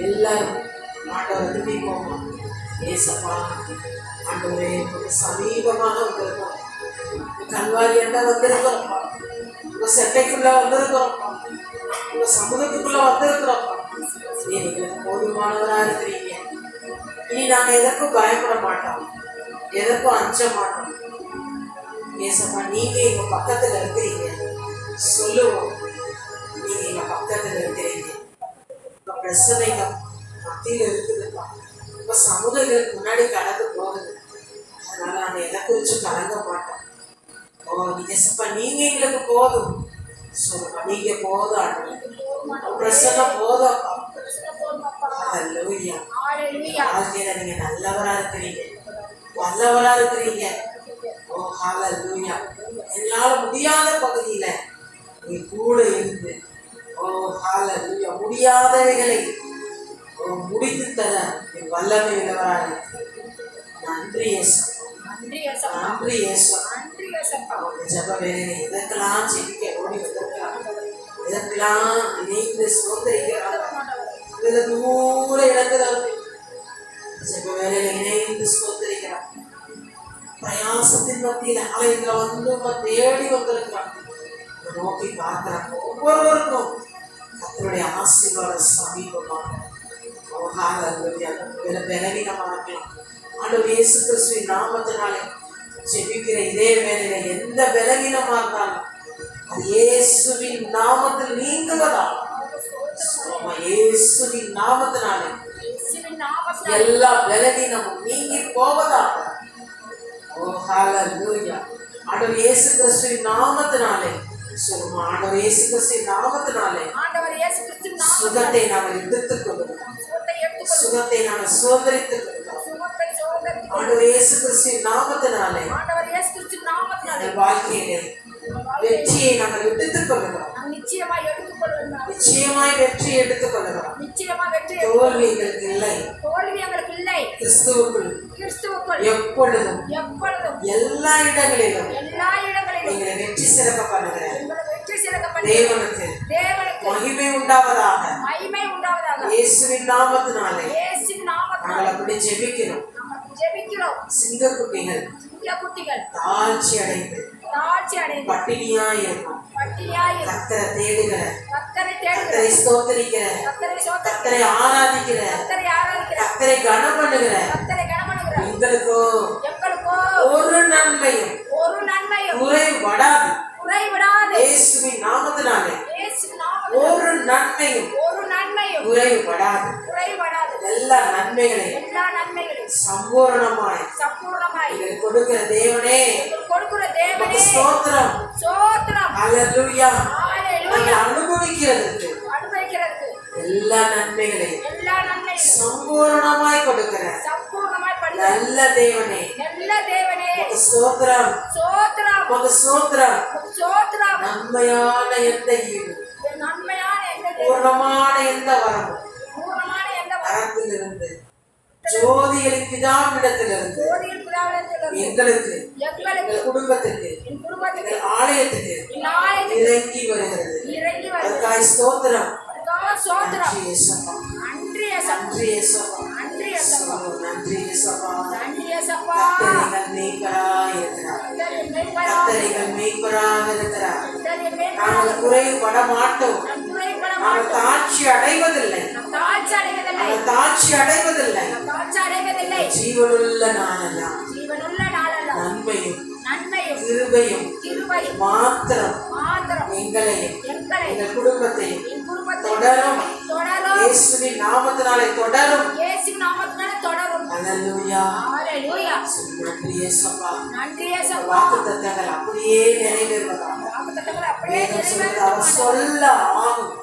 எல்லாரும் ஆண்டவரை துதிப்போமா. ஏசப்பா ஆண்டவரே சமீபமாக வந்திருக்கோம். கல்வாரி என்ன வந்திருக்கிறோம்ப்பா. உங்க செட்டைக்குள்ள வந்திருக்கிறோம்ப்பா. உங்க சமூகத்துக்குள்ள வந்திருக்கிறோம்ப்பா. நீங்க எங்களுக்கு போதுமானவரா இருக்கிறீங்க. இனி நாங்க எதற்கும் பயப்பட மாட்டோம், எதற்கும் அஞ்ச மாட்டோம். ஏசப்பா நீங்க எங்க பக்கத்துல இருக்கிறீங்க சொல்லுவோம். நீங்க எங்க பக்கத்துல இருக்கிறீங்க. உங்க பிரச்சனைங்க மத்தியில இருக்குதுப்பா. உங்க சமூகங்களுக்கு முன்னாடி கடந்து போகுது. அதனால நாங்க எதை குறிச்சு கலங்க மாட்டோம். ஏசப்பா நீங்க எங்களுக்கு போதும் சொல்லுப்பா. நீங்க போதும், பிரச்சனை போதும். வாழ்க்கையில நீங்க நல்லவரா இருக்கிறீங்க, வல்லவரா இருக்கிறீங்க. ஓ ஹல்லேலூயா. என்னால முடியாத பகுதியில நீ கூட இருந்து ஓ ஹல்லேலூயா முடியாதவைகளை முடித்து தர என் வல்லமை உள்ளவராக. நன்றி ஏசப்பா, நன்றி ஏசப்பா. ஜப வேலையை இதற்கெல்லாம் ஜெபிக்க ஓடி வந்திருக்கலாம், இதற்கெல்லாம் நீங்க சோதரிக்கிறாங்க. இதுல தூர இடங்கிறாங்க. ஜப வேலையில இணைந்து சோதரிக்கிறாங்க. பிரயாசத்தின் மத்தியில அலைகளை வந்து தேடி வந்திருக்கிறாங்க. நோக்கி பார்க்கிறாங்க. ஒவ்வொருவருக்கும் கர்த்தருடைய ஆசீர்வாத சமீபமாக பலவீனமா இருக்கலாம். ஆண்டவர் இயேசு கிறிஸ்துவின் நாமத்தினாலே ஜெபிக்கிற இதே வேலையில எந்த பலவீனமா இருந்தாலும் அது இயேசுவின் நாமத்தில் நீங்குவதா. இயேசுவின் நாமத்தினாலே எல்லா பலவீனமும் நீங்கி போவதா. ஓ ஹல்லேலூயா. ஆண்டவர் இயேசு கிறிஸ்துவின் நாமத்தினாலே சொல்லுமா. ஆண்டவர் இயேசு கிறிஸ்துவின் நாமத்தினாலே சுகத்தை நாங்கள் எடுத்துக் கொள்கிறோம், சுகத்தை நாங்கள் சுதந்திரித்துக் கொள்கிறோம். ஆண்டவர் இயேசு கிறிஸ்துவின் நாமத்தினாலே வாழ்க்கையிலே வெற்றியை நாங்கள் எடுத்துக் கொள்கிறோம். நிச்சயமாய் வெற்றி எடுத்துக் கொள்கிறோம். தோல்வி எங்களுக்கு இல்லை. கிறிஸ்துவுக்குள் எப்பொழுதும் எல்லா இடங்களிலும் எங்களை வெற்றி சிறக்க பண்ணுகிறேன். தேவனுக்கு மகிமை உண்டாவதாக. இயேசுவின் நாமத்தினாலே நாங்கள் அப்படி ஜெபிக்கிறோம். சிங்கக்குட்டிகள் தாழ்ச்சி அடைந்து பட்டினியாய் இருக்கும். கர்த்தரை தேடுகிற, கர்த்தரை ஸ்தோத்திரிக்கிற, கர்த்தரை ஆராதிக்கிற, கர்த்தரை கனம் பண்ணுகிற எங்களுக்கோ ஒரு நன்மையும் குறைபடாது. இயேசுவின் நாமத்தினாலே ஒரு நன்மையும் குறைபடாது. எல்லா நன்மைகளையும் சம்பூர்ணமாய் கொடுக்கிற தேவனே ஸ்தோத்திரம். ஹல்லேலூயா. நாங்கள் அனுபவிக்கிறதுக்கு எல்லா நன்மைகளையும் சம்பூர்ணமாய் கொடுக்கிற நல்ல தேவனே ஸ்தோத்திரம். நன்மையான எந்த ஈடு, பூர்ணமான எந்த வரமும் அரத்திலிருந்து ஜோதிகளின் பிதாவிடத்திலிருந்து எங்களுக்கு, எங்கள் குடும்பத்துக்கு, எங்கள் ஆலயத்துக்கு இறங்கி வருகிறது. அதுக்காய் ஸ்தோத்திரம். நன்றி ஏசப்பா. கர்த்தரிகள் மேய்ப்பராக இருக்கிறார். நாங்கள் குறைபட மாட்டோம். நாங்கள் தாழ்ச்சி அடைவதில்லை. ஜீவனுள்ள நாளெல்லாம் நன்மையும் கிருபையும் மாத்திரம் எங்களையும் எங்கள் குடும்பத்தையும் தொடரும். இயேசுவின் நாமத்தினாலே தொடரும். ஹல்லேலூயா. நன்றி ஏசப்பா. வாக்குத்தத்தங்கள் அப்படியே நிறைவேறுவதாக. அவர் சொல்ல ஆகும்.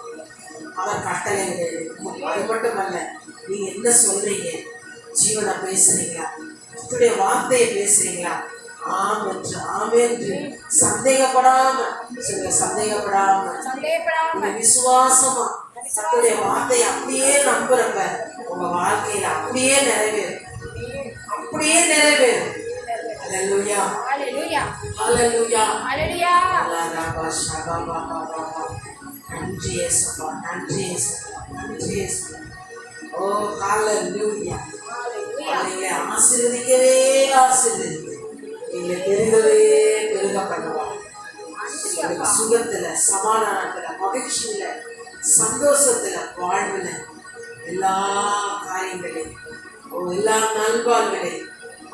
அவர் கட்டளைகள். அது மட்டுமல்ல, நீங்க என்ன சொல்றீங்க? ஜீவனை பேசுறீங்களா? உங்களுடைய வார்த்தையை பேசுறீங்களா? ஆம் என்று ஆமென்று சந்தேகப்படாம விசுவாசமா உங்களுடைய வார்த்தையை அப்படியே நம்புறப்ப உங்க வாழ்க்கையில அப்படியே நிறைவேறும். ஹல்லேலூயா. நன்றி ஏசப்பா. ஓ ஹalleluya. அவரை ஆசீர்வதிக்கவே ஆசீர்வதிக்க நீங்க பெருகவே பெருக பண்ணுவாங்க. சுகத்துல, சமாதானத்துல, மகிழ்ச்சியில, சந்தோஷத்துல, வாழ்வுல, எல்லா காரியங்களையும் எல்லா நல்வாழ்வுகளையும்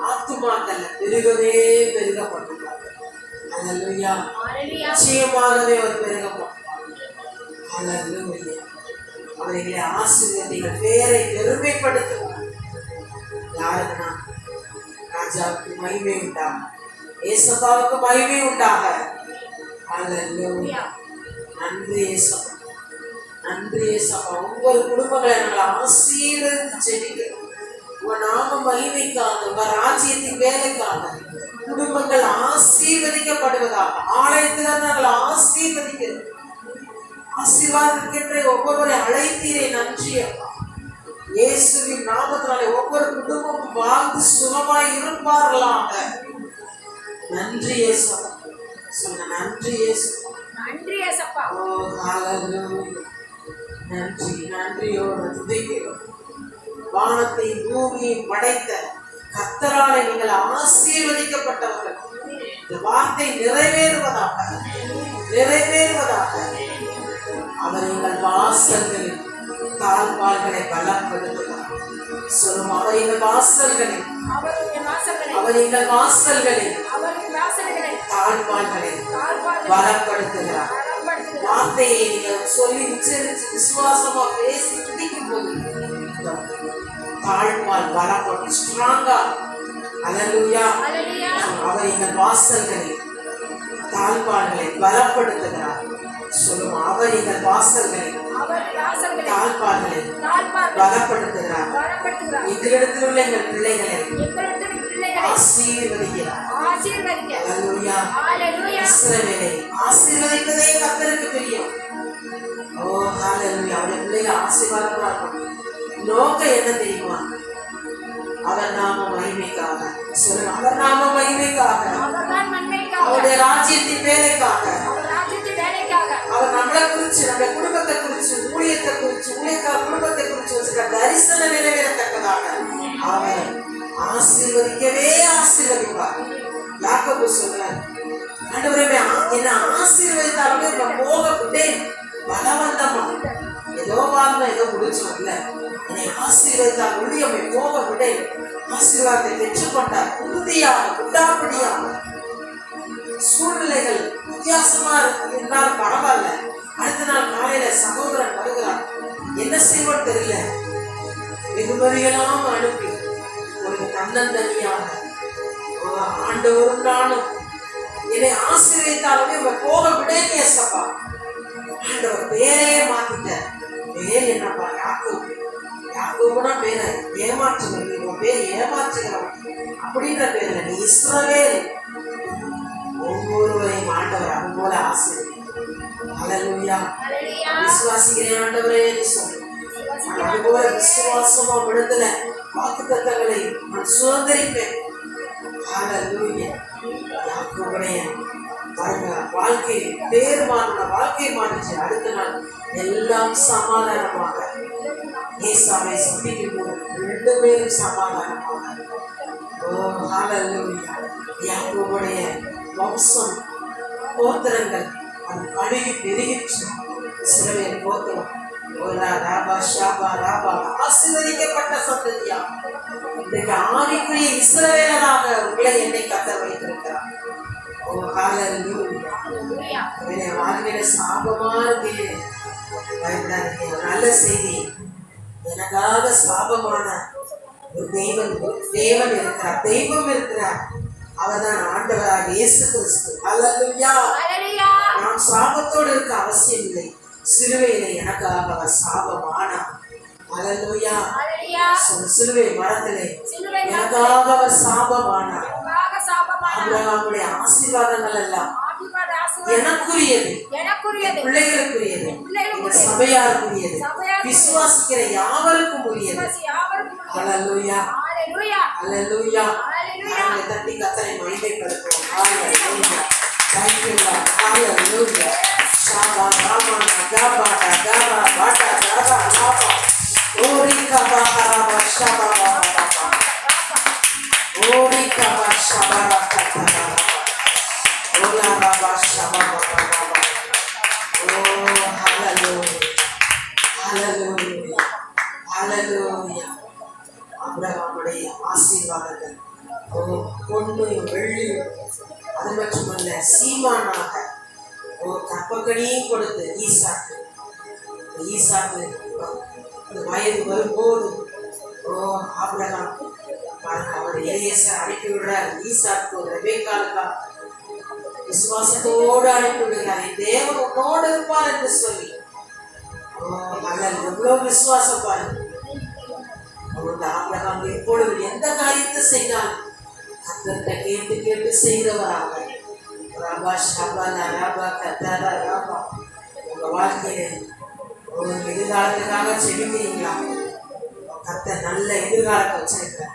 ஆத்துமாக்கல்ல பெருகவே பெருக பண்ணுவாங்க. ஹalleluya. நிச்சயமாகவே ஒரு பெருக பண்ணுவாங்க. ஹalleluya. அவர்களை ஆசீர்வதிங்க, பேரை பெருமைப்படுத்துவாங்க. யாருக்குன்னா ராஜாவுக்கு மகிமை உண்டாக, ஏசப்பாவுக்கு மகிமை உண்டாக. ஹalleluya. நன்றி ஏசப்பா, நன்றி ஏசப்பா. ஒவ்வொரு குடும்பங்களை நாங்கள் ஆசீர்வதித்து ஜெபிக்கிறோம். உங்க நாம மகிமைக்காக, உங்க ராஜ்யத்தின் வேலைக்காக குடும்பங்கள் ஆசீர்வதிக்கப்படுவதாக. ஆலயத்தில் நாங்கள் ஆசீர்வதிக்கிறோம். ஆசீர்வாதத்திற்கென்ற ஒவ்வொருவரை அழைத்தீரே, நன்றி அப்பா. இயேசுவின் நாமத்தினாலே ஒவ்வொரு குடும்பமும் வாழ்ந்து சுகமாய் இருப்பார்களாக. நன்றி இயேசுப்பா. சொல்லுங்க, நன்றி இயேசுப்பா. நன்றி இயேசுப்பா. ஓ ஹalleluya. நன்றி, நன்றியோடு துதிக்கிறோம். வானத்தை பூமியை படைத்த கர்த்தராலே நீங்கள் ஆசீர்வதிக்கப்பட்டவர்கள். இந்த வார்த்தை நிறைவேறுவதாக, நிறைவேறுவதாக. அவர் எங்கள் வாசல்களில் தாழ்வாள்களை பலப்படுத்துகிறார். சொல்லும், அவர் எங்கள் வாசல்களில், அவர் எங்கள் வாசல்களில் தாழ்வாள்களை பலப்படுத்துகிறார். வார்த்தையை நீங்கள் சொல்லி உச்சரித்து விசுவாசமா பேசி துதிக்கும் போது தாழ்வாள் பலப்படும், ஸ்ட்ராங்கா. ஹalleluya. அவர் எங்கள் வாசல்களை தாழ்வாள்களை பலப்படுத்துகிறார். சொல்லும், அவர் எங்கள் வாசல்களை தாழ்வாள்களை பலப்படுத்துகிறார். எங்களிடத்தில் உள்ள எங்கள் பிள்ளைகளை ஆசீர்வதிக்கிறார். ஹalleluya. இஸ்ரவேலை ஆசீர்வதிப்பதே கர்த்தருக்கு பிரியம். ஓ ஹalleluya. அவருடைய பிள்ளைகள் ஆசீர்வாதமா இருக்கும். நோக்கம் என்ன தெரியுமா? அவர் நாம மகிமைக்காக. சொல்லுங்க, அவர் நாம மகிமைக்காக, அவருடைய ராஜ்யத்தின் வேலைக்காக. அவர் நம்மளை குறிச்சு, நம்முடைய குடும்பத்தை குறிச்சு, ஊழியத்தை குறிச்சு, ஊழியக்கார குடும்பத்தை குறிச்சு வச்சுக்க தரிசனம் நிறைவேறத்தக்கதாக அவர் ஆசீர்வதிக்கவே ஆசீர்வதிப்பார். யாக்கோபு சொல்றார், ஆண்டவரே என்ன ஆசீர்வதித்தாலுமே நான் போக விட்டேன் பலவந்தமா. ஏதோ வாழ்ந்தோம், ஏதோ முடிச்சோம் இல்ல. என்னை ஆசீர்வதித்தால் ஒளியமை போக விட்டேன். ஆசீர்வாதத்தை பெற்றுக்கொண்டார். உறுதியாக, விடாப்படியாக. சூழ்நிலைகள் வித்தியாசமா இருந்தாலும் பரவாயில்ல. அடுத்த நாள் காலையில சகோதரன் வருகிறார். என்ன செய்வோம் தெரியல. வெகுமதியெல்லாம் அனுப்பி ஒரு தன்னந்தனியாக ஆண்டவரும் நானும் என்னை ஆசீர்வதித்தாலுமே போக விடேன் ஏசப்பா. ஆண்டவர் பேரையே மாத்திட்டார். பேர் என்னப்பா? யாக்கோபு. யாக்கோபுனா பேரை ஏமாற்றுகிறவன், உன் பேர் ஏமாற்றுகிறவன் அப்படின்ற பேர்ல நீ இஸ்ரவேல். ஒவ்வொருவரையும் ஆண்டவர் அது போல ஆசீர்வதி. ஹalleluya. விசுவாசிக்கிறேன் ஆண்டவரே சொல்லு. அது போல விசுவாசமா விடுதல வாக்குத்தத்தங்களை நான் சுதந்திரிப்பேன். ஹalleluya. யாக்கோபுடைய வாழ்க்கை பேர் மாறின வாழ்க்கை மாறிச்சு. அடுத்த நாள் எல்லாம் சமாதானமாக ஏசாவை சந்திக்கும் போது 2 பேரும் சமாதானமாக. ஓ ஹalleluya. யாக்கோபுடைய வம்சம் கோத்திரங்கள் அது அழுகி பெருகிற்று. இஸ்ரவேல் கோத்திரம் ஆசீர்வதிக்கப்பட்ட சந்ததியா. இன்றைக்கு ஆவிக்குரிய இஸ்ரவேலராக உங்களை என்னை கர்த்தர் வைத்திருக்கிறார். ஓ ஹalleluya. வாழ்க்கையில சாபமா இருக்கு, பயப்படாதீங்க. நல்ல செய்தி, எனக்காக சாபமான ஒரு தேவன் இருக்கிறார், தெய்வம் இருக்கிறார். அவர்தான் ஆண்டவராக இயேசு கிறிஸ்து. ஹalleluya. நாம் சாபத்தோடு இருக்க அவசியம் இல்லை. சிலுவையிலே எனக்காக அவர் சாபமானார். ஹalleluya. சிலுவை மரத்திலே எனக்காக அவர் சாபமானார். ஆபிரகாமுடைய ஆசீர்வாதங்கள் எல்லாம் எனக்குரியது, பிள்ளைகளுக்குரியது, சபையாருக்குரியது, விசுவாசிக்கிற யாவருக்கும் உரியது. ஹalleluya. ஹalleluya. தட்டி கர்த்தரை மகிமைப்படுத்துவோம். ஹalleluya. Thank you Lord. Hallelujah. Shaba Rama Gaba Gaba Bata Gaba Gaba Ori Gaba ஆபிரகாமுடைய ஆசீர்வாதங்கள் பொன்னையும் வெள்ளியும் அது மட்டுமல்ல சீமானாக கற்பக்கணியும் கொடுத்து ஈசாக்கு வயது வரும்போது ஆபிரகாம் அவர் எலியேசர் அனுப்பி விடுறார். ஈசாக்கு ரெபெக்காளுக்கா விசுவாசத்தோடு அனுப்பி விடுகிறார். தேவன் உன்னோடு இருப்பார் என்று சொல்லி எவ்வளவு விசுவாசம் பாருங்க. ஆபிரகாம் எப்பொழுது எந்த காரியத்தை செய்தாலும் கர்த்தர்கிட்ட கேட்டு கேட்டு செய்தவராக உங்க வாழ்க்கையில ஒரு எதிர்காலத்துக்காக செபிக்கிறீங்களா? கர்த்தர் நல்ல எதிர்காலத்தை வச்சிருக்கிறார்.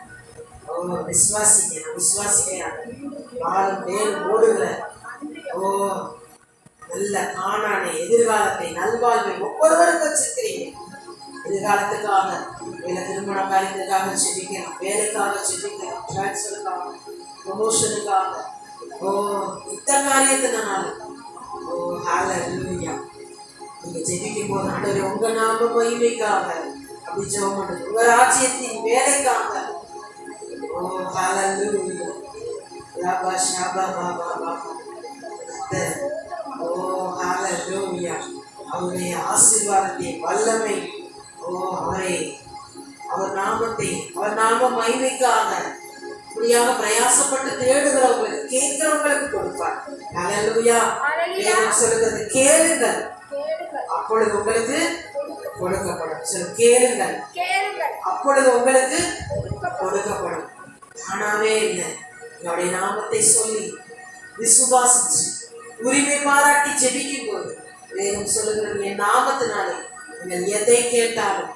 விசுவாசிக்கிறேன் வாழும் மேலும் ஓடுகிற நல்ல காணான எதிர்காலத்தை நல்வாழ்வை ஒவ்வொருவருக்கும் வச்சிருக்கிறீங்க. எதிர்காலத்துக்காக திருமண காரியத்துக்காக செபிக்கலாம், வேலைக்காக செபிக்கலாம், டிரான்ஸ்ஃபருக்காக, ப்ரொமோஷனுக்காக, இத்தனை காரியத்தினால ஹல்லேலூயா. நீங்க ஜெபிக்கும் போது ஆண்டவரே உங்க நாம மகிமைக்காக அப்படி ஜெபம் பண்ணுங்க. உங்க ராஜ்யத்தின் வேலைக்காக ஹல்லேலூயா. ரபா ஷபா பாபா பாபா ஹல்லேலூயா. அவருடைய ஆசீர்வாதத்தை வல்லமை அவர் நாமத்தை அவர் நாம மகிமைக்காக இப்படியாக பிரயாசப்பட்டு தேடுகிறவங்களுக்கு கேட்கிறவங்களுக்கு கொடுப்பார். ஹல்லேலூயா. சொல்லுகிறது கேளுங்கள் அப்பொழுது உங்களுக்கு கொடுக்கப்படும். கேளுங்கள் அப்பொழுது உங்களுக்கு கொடுக்கப்படும். தானாவே இல்லை, என்னுடைய நாமத்தை சொல்லி விசுவாசிச்சு உரிமை பாராட்டி ஜெபிக்கும் போது வேதம் சொல்லுகிறது என் நாமத்தினாலே நீங்கள் எதை கேட்டாலும்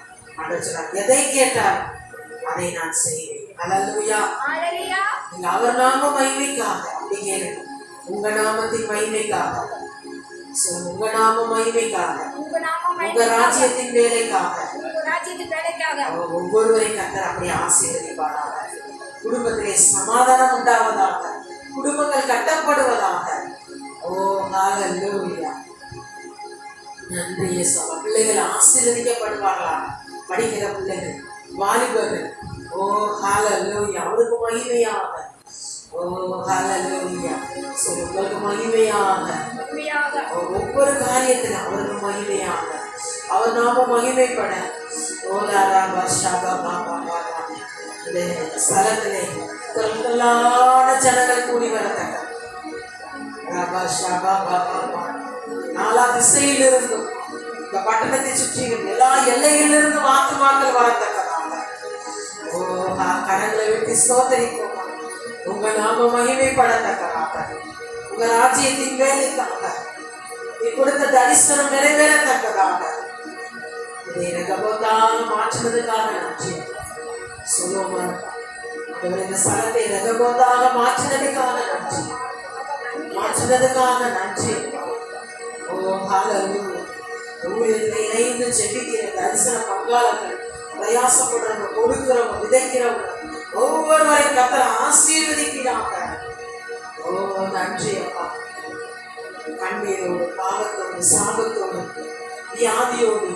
எதை கேட்டாலும் அதை நான் செய்வேன். ஹல்லேலூயா. நீங்க அவர் நாம மகிமைக்காக அப்படி கேளுங்க. உங்க நாமத்தின் மகிமைக்காக, உங்க நாம மகிமைக்காக, உங்க ராஜ்யத்தின் வேலைக்காக ஒவ்வொருவரை கர்த்தர் அப்படி ஆசீர்வதிப்பாராக. குடும்பத்திலே சமாதானம் உண்டாவதாக, குடும்பங்கள் கட்டப்படுவதாக. ஹல்லேலூயா. நன்றி இயேசுவா. பிள்ளைகள் ஆசீர்வதிக்கப்படுவார்களா? படிக்கிற பிள்ளைகள், வாலிபர்கள் ஹல்லேலூயா. அவருக்கு மகிமையாக ஹல்லேலூயா. உங்களுக்கு மகிமையாக ஒவ்வொரு காரியத்திலும் அவருக்கு மகிமையாக அவர் நாம மகிமைப்பட இந்த ஸ்தலத்திலே ஜனங்கள் கூடி வரத்தக்க நாலா திசையிலிருந்தும் இந்த பட்டணத்தை சுற்றி எல்லா எல்லையிலிருந்து ஆத்துமாக்கள் வரத்தக்கதாக கரங்களை வெட்டி ஸ்தோத்திரிப்போம். உங்க நாம மகிமைப்படத்தக்கதாக, உங்க ராஜ்யத்தின் வேலைக்காக, நீ கொடுத்த தரிசனம் நிறைவேறத்தக்கதாக, இதை ரகபோத்தாக மாற்றுவதற்காக நன்றி சொல்லுவோம். இந்த ஸ்தலத்தை ரகபோத்தாக மாற்றினதுக்காக நன்றி, மாற்றினதுக்காக நன்றி. ஊழியத்தில் இணைந்து ஜெபிக்கிற தரிசன பங்காளர்கள், பிரயாசப்படுறவங்க, கொடுக்கிறவங்க, விதைக்கிறவங்க ஒவ்வொருவரையும் கர்த்தர் ஆசீர்வதிக்கிறாங்க. நன்றி அப்பா. கண்ணீரோடு, பாவத்தோடு, சாபத்தோடு, வியாதியோடு,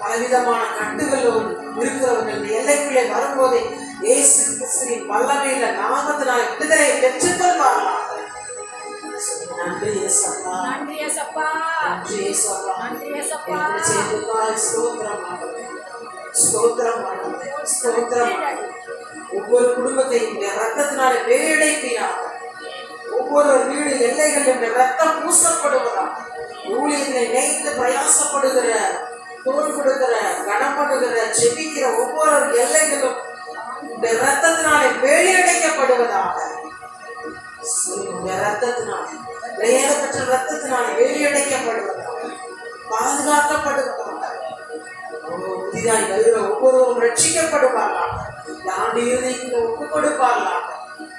பலவிதமான கட்டுகளோடு இருக்கிறவர்கள் எல்லைக்குள்ளே வரும்போதே இயேசு கிறிஸ்துவின் வல்லமையில நாமத்தினால் விடுதலையை பெற்றுக்கொள்வார்களாக. நன்றி இயேசுப்பா, நன்றி இயேசுப்பா, நன்றி இயேசுப்பா, நன்றி இயேசுப்பா. ஸ்தோத்திரம் ஆண்டவரே, ஸ்தோத்திரம் ஆண்டவரே, ஸ்தோத்திரம். ஒவ்வொரு குடும்பத்தையும் ரத்தத்தினாலே வேடைப்பீராக. ஒவ்வொரு வீடு எல்லைகளில் ரத்தம் பூசப்படுவதாக. ஊழியர்களை நினைத்து பிரயாசப்படுகிற, தோல் கொடுக்கிற, கனப்படுகிற, ஜெபிக்கிற ஒவ்வொரு எல்லைகளும் இந்த ரத்தத்தினாலே வேலையடைக்கப்படுவதாக. ரத்தத்தினாலே பெற்ற ரத்தத்தினாலே வேலையடைக்கப்படுவதாக, பாதுகாக்கப்படுவதாக. புதிதாய் வருகிற ஒவ்வொருவரும் ரட்சிக்கப்படுவார்களாக. ஆண்டு இறுதிக்கு ஒப்பு கொடுப்பார்களாக.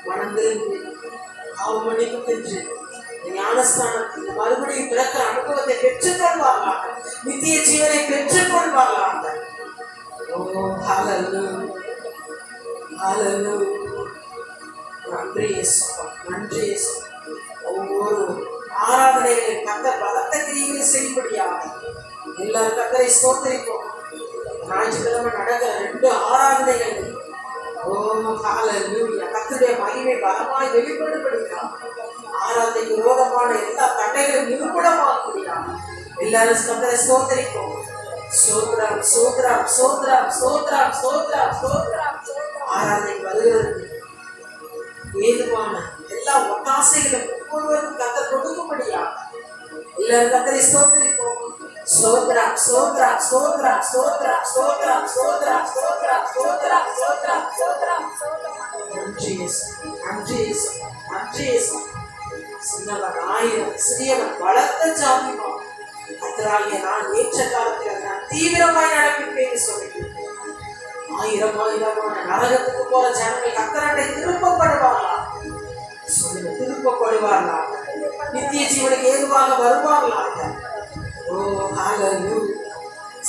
மனந்திருந்து அவமணிப்பு பெற்று ஞானஸ்தானத்தில் மறுபடியும் பிறக்கிற அனுபவத்தை பெற்றுக்கொள்வார்களாக. நித்திய ஜீவனை பெற்றுக்கொள்வார்களாக. ஹalleluya. நன்றி இயேசுப்பா, நன்றி இயேசுப்பா. ஒவ்வொரு ஆராதனைகளில் கர்த்தர் பலத்த கிரியைகளை செய்யும்படியாக எல்லாரும் கர்த்தரை ஸ்தோத்திரிப்போம். ஞாயிற்றுக்கிழமை நடக்கிற 2 ஆராதனைகள் ஹalleluya, கர்த்தருடைய மகிமை பலமாய் வெளிப்படும்படியாக ஆராதனைக்கு விரோதமான எல்லா தடைகளும் நிரூபணமாகும்படியாக எல்லாரும் கர்த்தரை ஸ்தோத்திரிப்போம். ஸ்தோத்திரம் ஸ்தோத்திரம் ஸ்தோத்திரம் ஸ்தோத்திரம் ஸ்தோத்திரம் ஸ்தோத்திரம். ஆராதனைக்கு வருகிறது ஏதுவான எல்லா ஒத்தாசைகளும் ஒவ்வொருவருக்கும் கர்த்தர் கொடுக்கும்படியாக எல்லாரும் கர்த்தரை ஸ்தோத்திரிப்போம். ஸ்தோத்திரம் ஸ்தோத்திரம் ஸ்தோத்திரம் ஸ்தோத்திரம் ஸ்தோத்திரம் ஸ்தோத்திரம் ஸ்தோத்திரம் ஸ்தோத்திரம் ஸ்தோத்திரம் ஸ்தோத்திரம். நன்றி இயேசு, நன்றி இயேசு, நன்றி இயேசு. சின்னவன் 1000, சிறியவன் பலத்த ஜாதிமான். கர்த்தராகிய நான் ஏற்ற காலத்தில் நான் தீவிரமாய் நடப்பிப்பேன்னு சொல்லிட்டு 1000 நரகத்துக்கு போற ஜனங்கள் கர்த்தராண்டை திருப்பப்படுவார்களா? சொல்லுங்க, திருப்பப்படுவார்களா? நித்திய ஜீவனுக்கு ஏதுவாக வருவார்களாக? ஓ ஹalleluya.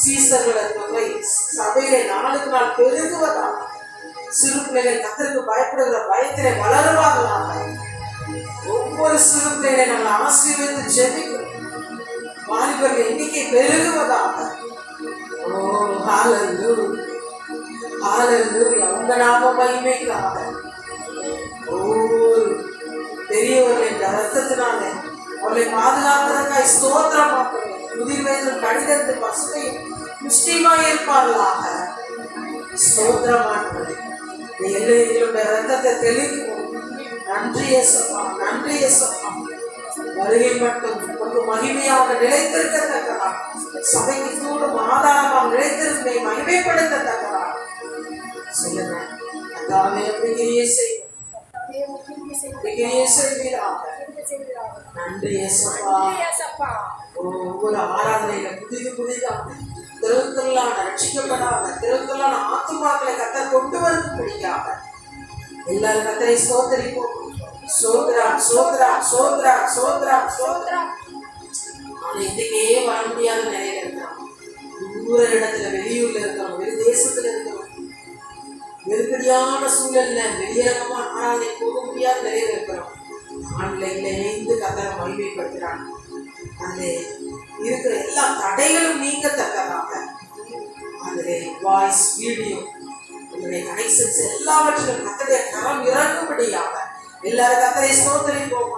சீசர்களுக்கு சபையிலே நாளுக்கு நாள் பெருகுவதாக, சிறு பிள்ளைகள் கர்த்தருக்கு பயப்படுகிற பயத்திலே வளருவார்களாக. ஒவ்வொரு சிறு பிள்ளைகளை நாங்கள் ஆசீர்வதித்து ஜெபிக்கிறோம். வாலிபர்கள் எண்ணிக்கை பெருகுவதாக. ஓ ஹalleluya, ஹalleluya. உங்க நாம மகிமைக்காக ஒவ்வொரு பெரியவர்களின் ரத்தத்தினால அவர்களை பாதுகாப்பதற்காய் ஸ்தோத்திரம் பார்க்கிறோம். முதிர் வயதிலும் கடிதத்து பசுமையும் புஷ்டியுமாய் இருப்பார்களாக. ஸ்தோத்திரமானவர்களே, எங்களுடைய ரத்தத்தை தெளிப்போம். நன்றி இயேசுப்பா, நன்றி இயேசுப்பா. வருகை மட்டும் உனக்கு மகிமையாக நிலைத்திருக்கத்தக்கதா, சபைக்கு கூடும் ஆதாரமாக நிலைத்திருப்பை மகிமைப்படுத்தத்தக்கதா சொல்லுங்க. அதாவே கிரியை செய்யும், கிரியை செய்வீராக. நன்றி இயேசுப்பா. ஒவ்வொரு ஆராதனையில புதிதாக திருத்தலான ரட்சிக்கப்படாத திருத்தலான ஆத்துமாக்களை கர்த்தர் கொண்டு வரும்படியாக எல்லாரும் கர்த்தரை ஸ்தோத்திரிப்போம். சோத்ரம் சோத்ரம் சோத்ரம் சோத்ரம் சோத்ரம். இன்னைக்கே வர முடியாத நிலையில இருக்கிறோம். தூர இடத்துல, வெளியூர்ல இருக்கிறோம், வெளி தேசத்துல இருக்கிறோம். நெருக்கடியான சூழல்ல வெளியரங்கமா ஆராதனை போக முடியாத நிலையில இருக்கிறோம். ஆன்லைன்ல இணைந்து கர்த்தரை மகிமைப்படுத்துறாங்க. அந்த இருக்கிற எல்லா தடைகளும் நீங்கத்தக்கதாக அதிலே வாய்ஸ், வீடியோ, உங்களுடைய கனெக்ஷன்ஸ் எல்லாவற்றிலும் கர்த்தருடைய கரம் இறங்கும்படியாக எல்லாரும் கர்த்தரை ஸ்தோத்திரிப்போம்.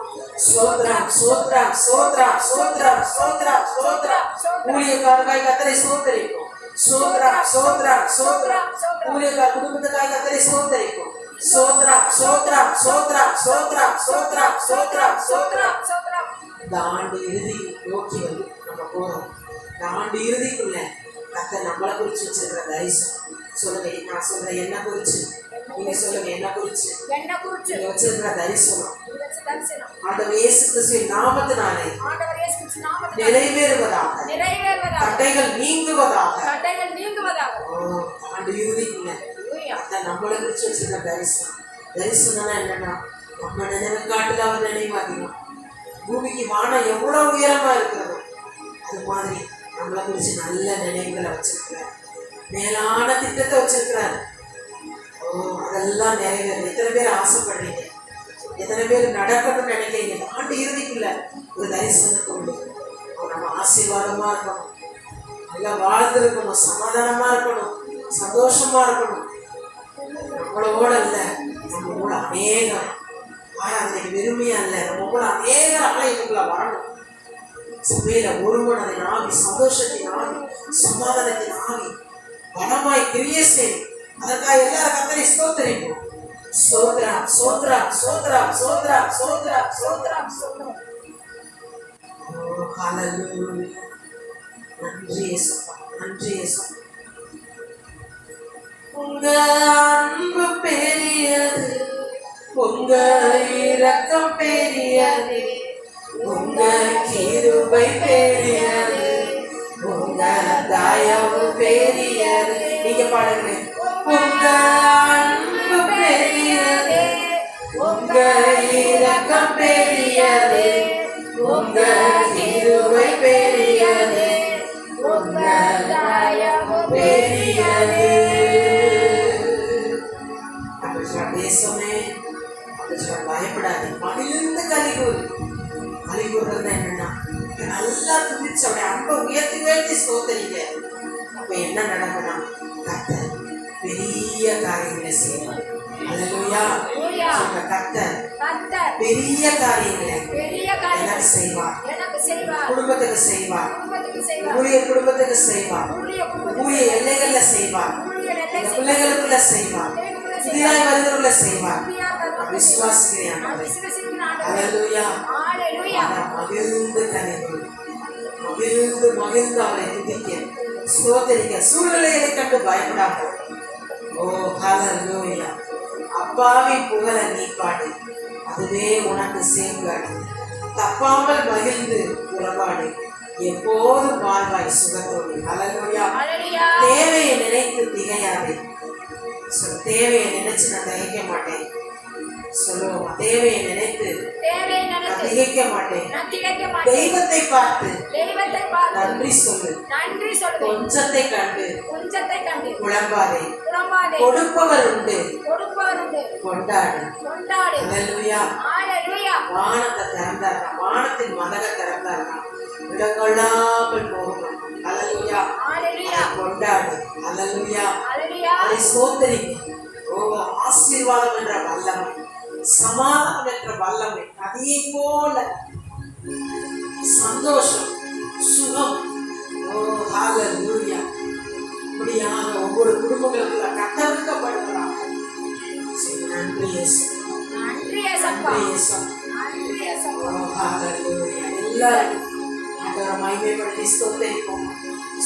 ஸ்தோத்திரம் ஸ்தோத்திரம் ஸ்தோத்திரம் ஸ்தோத்திரம் ஸ்தோத்திரம் ஸ்தோத்திரம். ஊழியக்காரர்காய் கர்த்தரை ஸ்தோத்திரிப்போம். ஸ்தோத்திரம் ஸ்தோத்திரம் ஸ்தோத்திரம். ஊழியக்கார குடும்பத்துக்காய் கர்த்தரை ஸ்தோத்திரிப்போம். ஸ்தோத்திரம் ஸ்தோத்திரம் ஸ்தோத்திரம் ஸ்தோத்திரம் ஸ்தோத்திரம் ஸ்தோத்திரம் ஸ்தோத்திரம் ஸ்தோத்திரம். இந்த ஆண்டு இறுதி நோக்கி வந்து நம்ம போறோம். இந்த ஆண்டு இறுதிக்குள்ள கர்த்தர் நம்மளை குறிச்சு வச்சிருக்கிற தரிசனம் சொல்லுங்க. நான் சொல்றேன் என்ன குறிச்சு, நீங்க சொல்லுங்க என்ன குறிச்சு. நீங்க வச்சிருக்கிற தரிசனம் ஆண்டவர் இயேசு கிறிஸ்துவின் நாமத்தினாலே நிறைவேறுவதாக, தடைகள் நீங்குவதாக. ஆண்டு இறுதிக்குள்ள நம்மளை குறிச்சு வச்சிருக்கிற தரிசனம். தரிசனம்னா என்னன்னா, நம்ம நினைவு காட்டுல அவர் நினைவாதிகம். பூமிக்கு வானம் எவ்வளவு உயரமா இருக்கிறதோ அது மாதிரி நம்மளை குறிச்சு நல்ல நினைவுகளை வச்சிருக்கிறார், மேலான திட்டத்தை வச்சிருக்கிறார். அதெல்லாம் நிறைவேறும். எத்தனை பேர் ஆசைப்படுறீங்க? எத்தனை பேர் நடக்கணும்னு நினைக்கிறீங்க? ஆண்டு இறுதிக்குள்ள ஒரு தரிசனத்தை உண்டு. நம்ம ஆசீர்வாதமா இருக்கணும், நல்லா வாழ்ந்துருக்கணும், சமாதானமா இருக்கணும், சந்தோஷமா இருக்கணும். நம்மளோட இல்லை, நம்ம கூட அநேகம் ஆராதனைக்கு வெறுமையா இல்லை, நம்ம கூட அநேக ஆலயத்துக்குள்ள வரணும். சபையில ஒருவனதின் ஆவி, சந்தோஷத்தின் ஆவி, சமாதானத்தின் ஆவி பலமாய் கிரியை செய்யும். அதற்காக எல்லாரும் கர்த்தரை ஸ்தோத்திரிப்போம். ஸ்தோத்திரம் ஸ்தோத்திரம் ஸ்தோத்திரம் ஸ்தோத்திரம் ஸ்தோத்திரம் ஸ்தோத்திரம் ஸ்தோத்திரம். ஹalleluya. நன்றி இயேசுப்பா, நன்றி இயேசுப்பா. உங்க அன்பு பெரியது, உங்க இரக்கம் பெரியது, உங்க கிருபை பெரியது, உங்க தயவு பெரியது. நீங்க பாடுங்க. உங்க அன்பு பெரியது, உங்க இரக்கம் பெரியது, உங்க கிருபை பெரியது, உங்க தயவு பெரியது. பெரிய காரியங்களை செய்வார். அல்லேலூயா. சொல்லுங்க, கர்த்தர் பெரிய காரியங்களை எனக்கு செய்வார், குடும்பத்துக்கு செய்வார், ஊழிய குடும்பத்துக்கு செய்வார், ஊழிய எல்லைகள்ல செய்வார், பிள்ளைகளுக்குள்ள செய்வார், புதிதாய் வருகிறவர்கள செய்வார். விசுவாசிக்கிறேன். அல்லேலூயா. மகிழ்ந்து கனிவு, மகிழ்ந்து மகிழ்ந்து அவரை துதிக்க ஸ்தோத்திரிக்க, சூழ்நிலைகளை கண்டு பயப்படாமல். ஓ ஹல்லேலூயா. அப்பாவின் புகழ நீ பாடு, அதுவே உனக்கு சேர்ந்தாடு. தப்பாமல் மகிழ்ந்து உறவாடு, எப்போதும் வாழ்வாய் சுகத்தோடு. ஹல்லேலூயா. தேவையை நினைத்து திகையாதே. தேவையை நினைச்சு நான் திகைக்க மாட்டேன். சொல்லுவோம், தேவையை நினைத்து திகைக்க மாட்டேன். தெய்வத்தை பார்த்து நன்றி சொல்லு. கொஞ்சத்தை கண்டு குழம்பாதே. கொடுப்பவர் உண்டு, கொண்டாடு. அல்லேலூயா. வானத்தை திறந்தார், வானத்தின் மதக திறந்தார், இடங்கொள்ளாமல் போகும். அல்லேலூயா. கொண்டாடு. அல்லேலூயா. அதை சோதரி. ஓ, ஆசீர்வாதம் என்ற வல்லமை, சமாதானம் என்ற வல்லமை, நதியை போல சந்தோஷம், சுகம். ஓ ஹல்லேலூயா. இப்படியாக ஒவ்வொரு குடும்பங்களுக்குள்ள கட்டமைக்கப்படுகிறாங்க. நன்றி இயேசு, நன்றி இயேசு. ஓ ஹல்லேலூயா. எல்லாரும் ஆண்டவரை மகிமைப்படுத்தி ஸ்தோத்திரிப்போம்.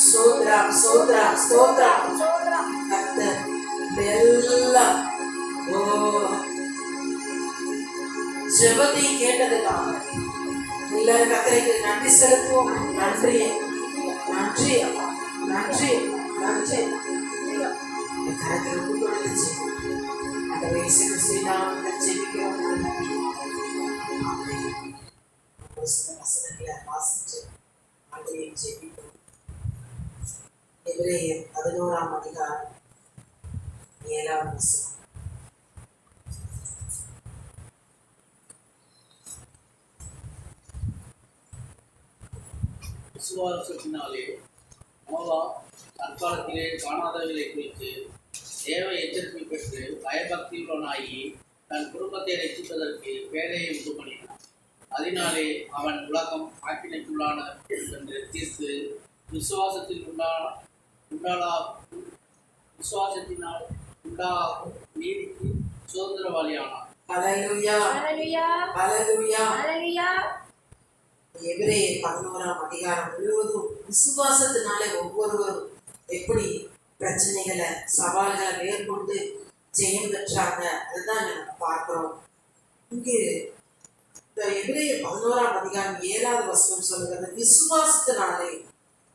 ஸ்தோத்திரம், ஸ்தோத்திரம், ஸ்தோத்திரம். கர்த்தர் எல்லாம் ஓ ஜெபத்தை கேட்டதுக்காக எல்லாரும் கர்த்தருக்கு நன்றி செலுத்துவோம். நன்றி, நன்றி, நன்றி, நன்றி. கரத்திற்கு கொடுத்து அந்த வயசு கிறிஸ்துவினால ஜெபிக்கிறோம். வசனங்களை வாசிச்சு அன்றைய ஜெபிக்கிறோம். எபிரேயர் 11ஆம் அதிகாரம் 7ஆம் வசனம். விசுவாசத்தினாலே நோவா தற்காலத்திலே காணாதவைகளை குறித்து தேவ எச்சரிக்கை பெற்று பயபக்தியுடனாகி தன் குடும்பத்தை ரட்சிப்பதற்கு பேழையை உண்டு பண்ணினான். அதனாலே அவன் உலகம் ஆக்கினைக்குள்ளான என்று தீர்த்து விசுவாசத்தினால் உண்டாகும் நீதிக்கு சுதந்திரவாளியானான். அல்லேலூயா. அல்லேலூயா. எபிரேயர் 11ஆம் அதிகாரம் முழுவதும் விசுவாசத்தினாலே ஒவ்வொருவரும் எப்படி பிரச்சனைகளை சவால்களை மேற்கொண்டு ஜெயம் பெற்றாங்க, அதுதான் நம்ம பார்க்கிறோம். இங்கு இந்த எபிரேயர் 11ஆம் அதிகாரம் 7வது வசனம் சொல்லுகிறது, விசுவாசத்தினாலே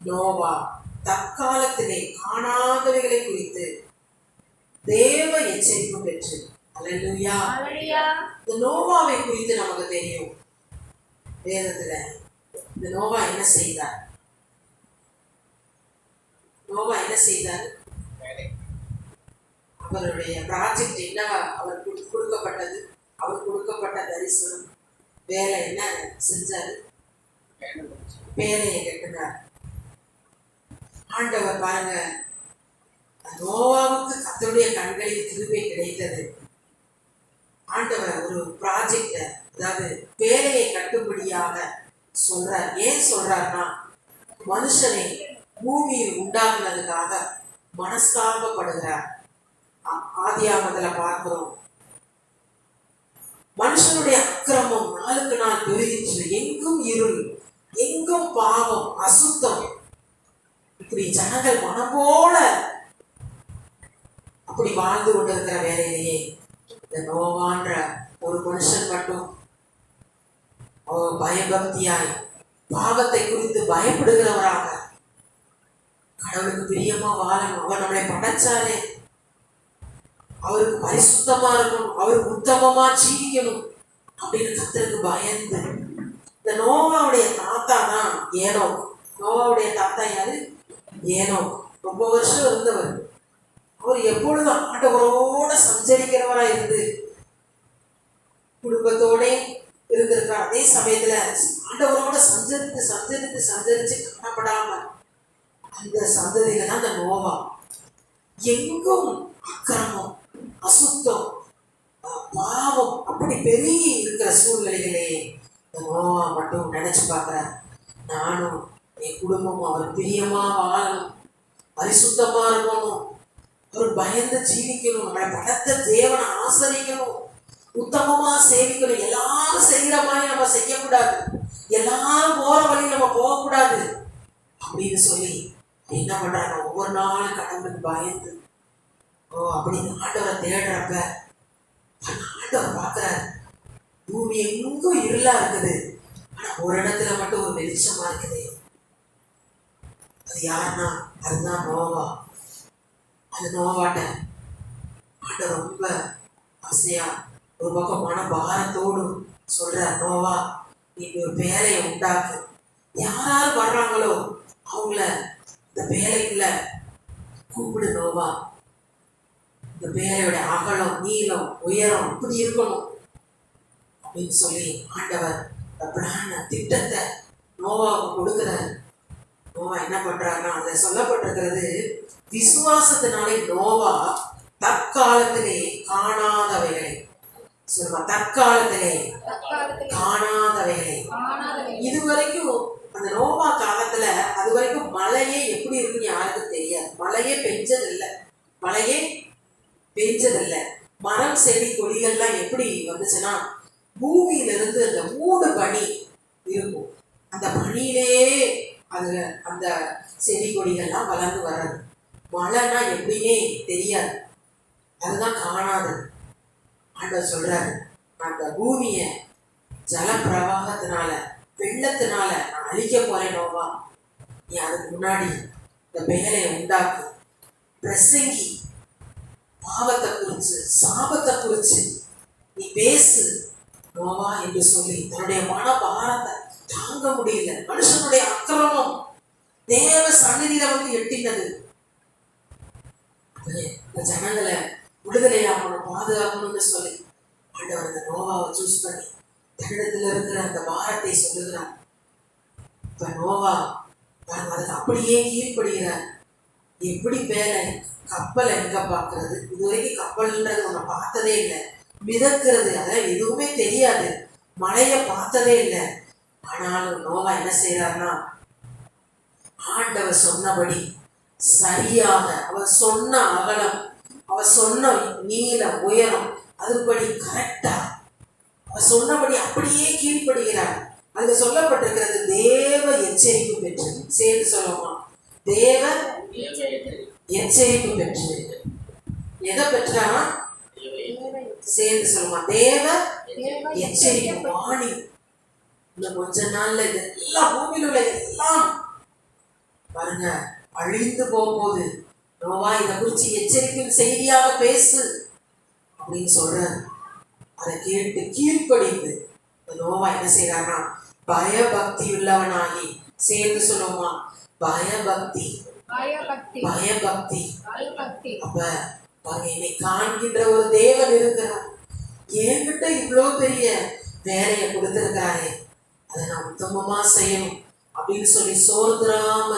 நோவா தற்காலத்திலே காணாதவைகளை குறித்து தேவ எச்சரிப்பு பெற்று. அல்லேலூயா. இந்த நோவாவை குறித்து நமக்கு தெரியும். வேதத்துல இந்த நோவா என்ன செய்தார்? நோவா என்ன செய்தார்? அவருடைய ப்ராஜெக்ட் என்ன? அவர் கொடுக்கப்பட்டது, அவர் கொடுக்கப்பட்ட தரிசனம் வேலை என்ன செஞ்சாரு? வேலையை கட்டினார். ஆண்டவர் பாருங்க, நோவாவுக்கு கர்த்தருடைய கண்களில் கிருபை கிடைத்தது. ஆண்டவர் ஒரு ப்ராஜெக்ட, அதாவது வேலையை கட்டும்படியாக சொல்றார். ஏன் சொல்றாருன்னா, மனுஷனை பூமியில் உண்டாக்குனதுக்காக மனஸ்தாபப்படுகிறார். ஆதியாகமத்துல பார்க்கிறோம், மனுஷனுடைய அக்கிரமம் நாளுக்கு நாள் பெருகிற்று, எங்கும் இருள், எங்கும் பாவம், அசுத்தம். இப்படி ஜனங்கள் மனம் போல அப்படி வாழ்ந்து கொண்டிருக்கிற வேலையிலேயே இந்த நோவான்ற ஒரு மனுஷன் மட்டும் பயபக்தியாய் பாவத்தை குறித்து பயப்படுகிறவராக, கடவுளுக்கு பிரியமா வாழணும், அவர் நம்மளை படைச்சாரே, அவருக்கு பரிசுத்தமா இருக்கணும், அவருக்கு உத்தமமா ஜீவிக்கணும் அப்படின்னு கர்த்தருக்கு பயந்து, இந்த நோவாவுடைய தாத்தா தான் ஏனோக். நோவாவுடைய தாத்தா யாரு? ஏனோக். ரொம்ப வருஷம் இருந்தவர். அவர் எப்பொழுதும் ஆண்டவரோட சஞ்சரிக்கிறவரா இருந்து குடும்பத்தோட இருந்திருக்கார். அதே சமயத்துல ஆண்டவரோட சஞ்சரித்து காணப்படாம அந்த சந்ததியில தான் அந்த நோவா. எங்கும் அக்கிரமம், அசுத்தம், பாவம் அப்படி பெருகி இருக்கிற சூழ்நிலைகளே நோவா மட்டும் நினைச்சு பார்க்கிறார். நானும் என் குடும்பமும் அவர் பிரியமா வாழணும், பரிசுத்தமா இருக்கணும், ஒரு பயந்து ஜீவிக்கணும், நம்மளை படைத்த தேவனை ஆசரிக்கணும், உத்தமமா சேவிக்கணும். எல்லாரும் செய்கிற மாதிரி நம்ம செய்யக்கூடாது, எல்லாரும் போற வழி நம்ம போகக்கூடாது அப்படின்னு சொல்லி என்ன பண்றாங்க, ஒவ்வொரு நாளும் கடவுளுக்கு பயந்து அப்படின்னு ஆண்டவரை தேடுறப்ப ஆண்டவர் பார்க்கிறாரு, பூமி எங்கும் இருளா இருக்குது, ஆனா ஒரு இடத்துல மட்டும் ஒரு வெளிச்சமா இருக்குது. அது யாருன்னா அதுதான் நோவா. அது நோவாட்ட ஆண்டவர் ரொம்ப ஆசையா ஒரு பக்கம் மன பாரத்தோடு சொல்ற, நோவா நீ ஒரு பேரையை உண்டாக்கு, யாராரு வர்றாங்களோ அவங்கள இந்த பேரைக்குள்ள கூப்பிடு நோவா, இந்த பேரையோட அகலம், நீளம், உயரம் இப்படி இருக்கணும் அப்படின்னு சொல்லி ஆண்டவர் பிராண திட்டத்தை நோவாவுக்கு கொடுக்கிறார். நோவா என்ன பண்றாருன்னா, அதுல சொல்லப்பட்டிருக்கிறது, விசுவாசத்தினாலே நோவா தற்காலத்திலே காணாதவைகளை சொல்லுவா, தற்காலத்திலே காணாதவைகளை. இதுவரைக்கும் அந்த நோவா காலத்துல அது வரைக்கும் மழையே எப்படி இருக்குன்னு யாருக்கும் தெரியாது. மழையே பெஞ்சதில்லை. மரம் செடி கொடிகள்லாம் எப்படி வந்துச்சுன்னா, பூமியிலிருந்து அந்த மூடு பனி இருக்கும், அந்த பனியிலே அது அந்த செடி கொடிகள்லாம் வளர்ந்து வர்றது. மழைன்னா எப்படின்னே தெரியாது, அதுதான் காணாது. ஆண்டவர் சொல்றாரு, அந்த பூமிய ஜல பிரவாகத்தினால, வெள்ளத்தினால நான் அழிக்க போறேன் நோவா, நீ அதுக்கு முன்னாடி இந்த பெயரை உண்டாக்கு, பிரசங்கி, பாவத்தை குறிச்சு சாபத்தை குறிச்சு நீ பேசு நோவா என்று சொல்லி தன்னுடைய மன பாரத்தை தாங்க முடியல. மனுஷனுடைய அக்கிரமம் தேவ சந்நிதியில வந்து எட்டினது. இந்த ஜனங்களை விடுதலையாகணும், பாதுகாக்கணும்னு சொல்லி ஆண்டவர் அந்த நோவாவை சூஸ் பண்ணி தன்னிடத்துல இருக்கிற அந்த பாரத்தை சொல்லுகிறார். இப்ப நோவா அதுக்கு அப்படியே கீழ்ப்படுகிறார். எப்படி வேலை, கப்பலை எங்க பார்க்கறது, இதுவரைக்கும் கப்பல்ன்றது ஒண்ணு பார்த்ததே இல்லை, மிதக்கிறது அதெல்லாம் எதுவுமே தெரியாது, மழைய பார்த்ததே இல்லை. ஆனாலும் நோவா என்ன செய்யறாருன்னா, ஆண்டவர் சொன்னபடி சரியாக, அவர் சொன்ன அகலம், அவர் சொன்ன நீளம், உயரம், அதுபடி கரெக்டா அவர் சொன்னபடி அப்படியே கீழ்ப்படுகிறார். அங்க சொல்லப்பட்டிருக்கிறது, தேவ எச்சரிப்பு பெற்று. சேர்ந்து சொல்லுமா, தேவ எச்சரிப்பு பெற்று. எதை பெற்றானா? சேர்ந்து சொல்லுமா, தேவ எச்சரிப்பு வாணி. இந்த கொஞ்ச நாள்ல இது எல்லா பூமியில உள்ள எல்லாம் பாருங்க அழிந்து போகும்போது, நோவா இதை குறிச்சு எச்சரிப்பின் செய்தியாக பேசு அப்படின்னு சொல்ற. அதை கேட்டு கீழ்ப்படிந்து நோவா என்ன செய்யறான்னா, பயபக்தி உள்ளவனாகி. சேர்ந்து சொல்லுமா, பயபக்தி. அப்ப என்னை காண்கின்ற ஒரு தேவன் இருக்கிறார், என்கிட்ட இவ்வளவு பெரிய வேலையை கொடுத்திருக்காரே, அதை நான் உத்தமமா செய்யணும் அப்படின்னு சொல்லி சோர்ந்துராம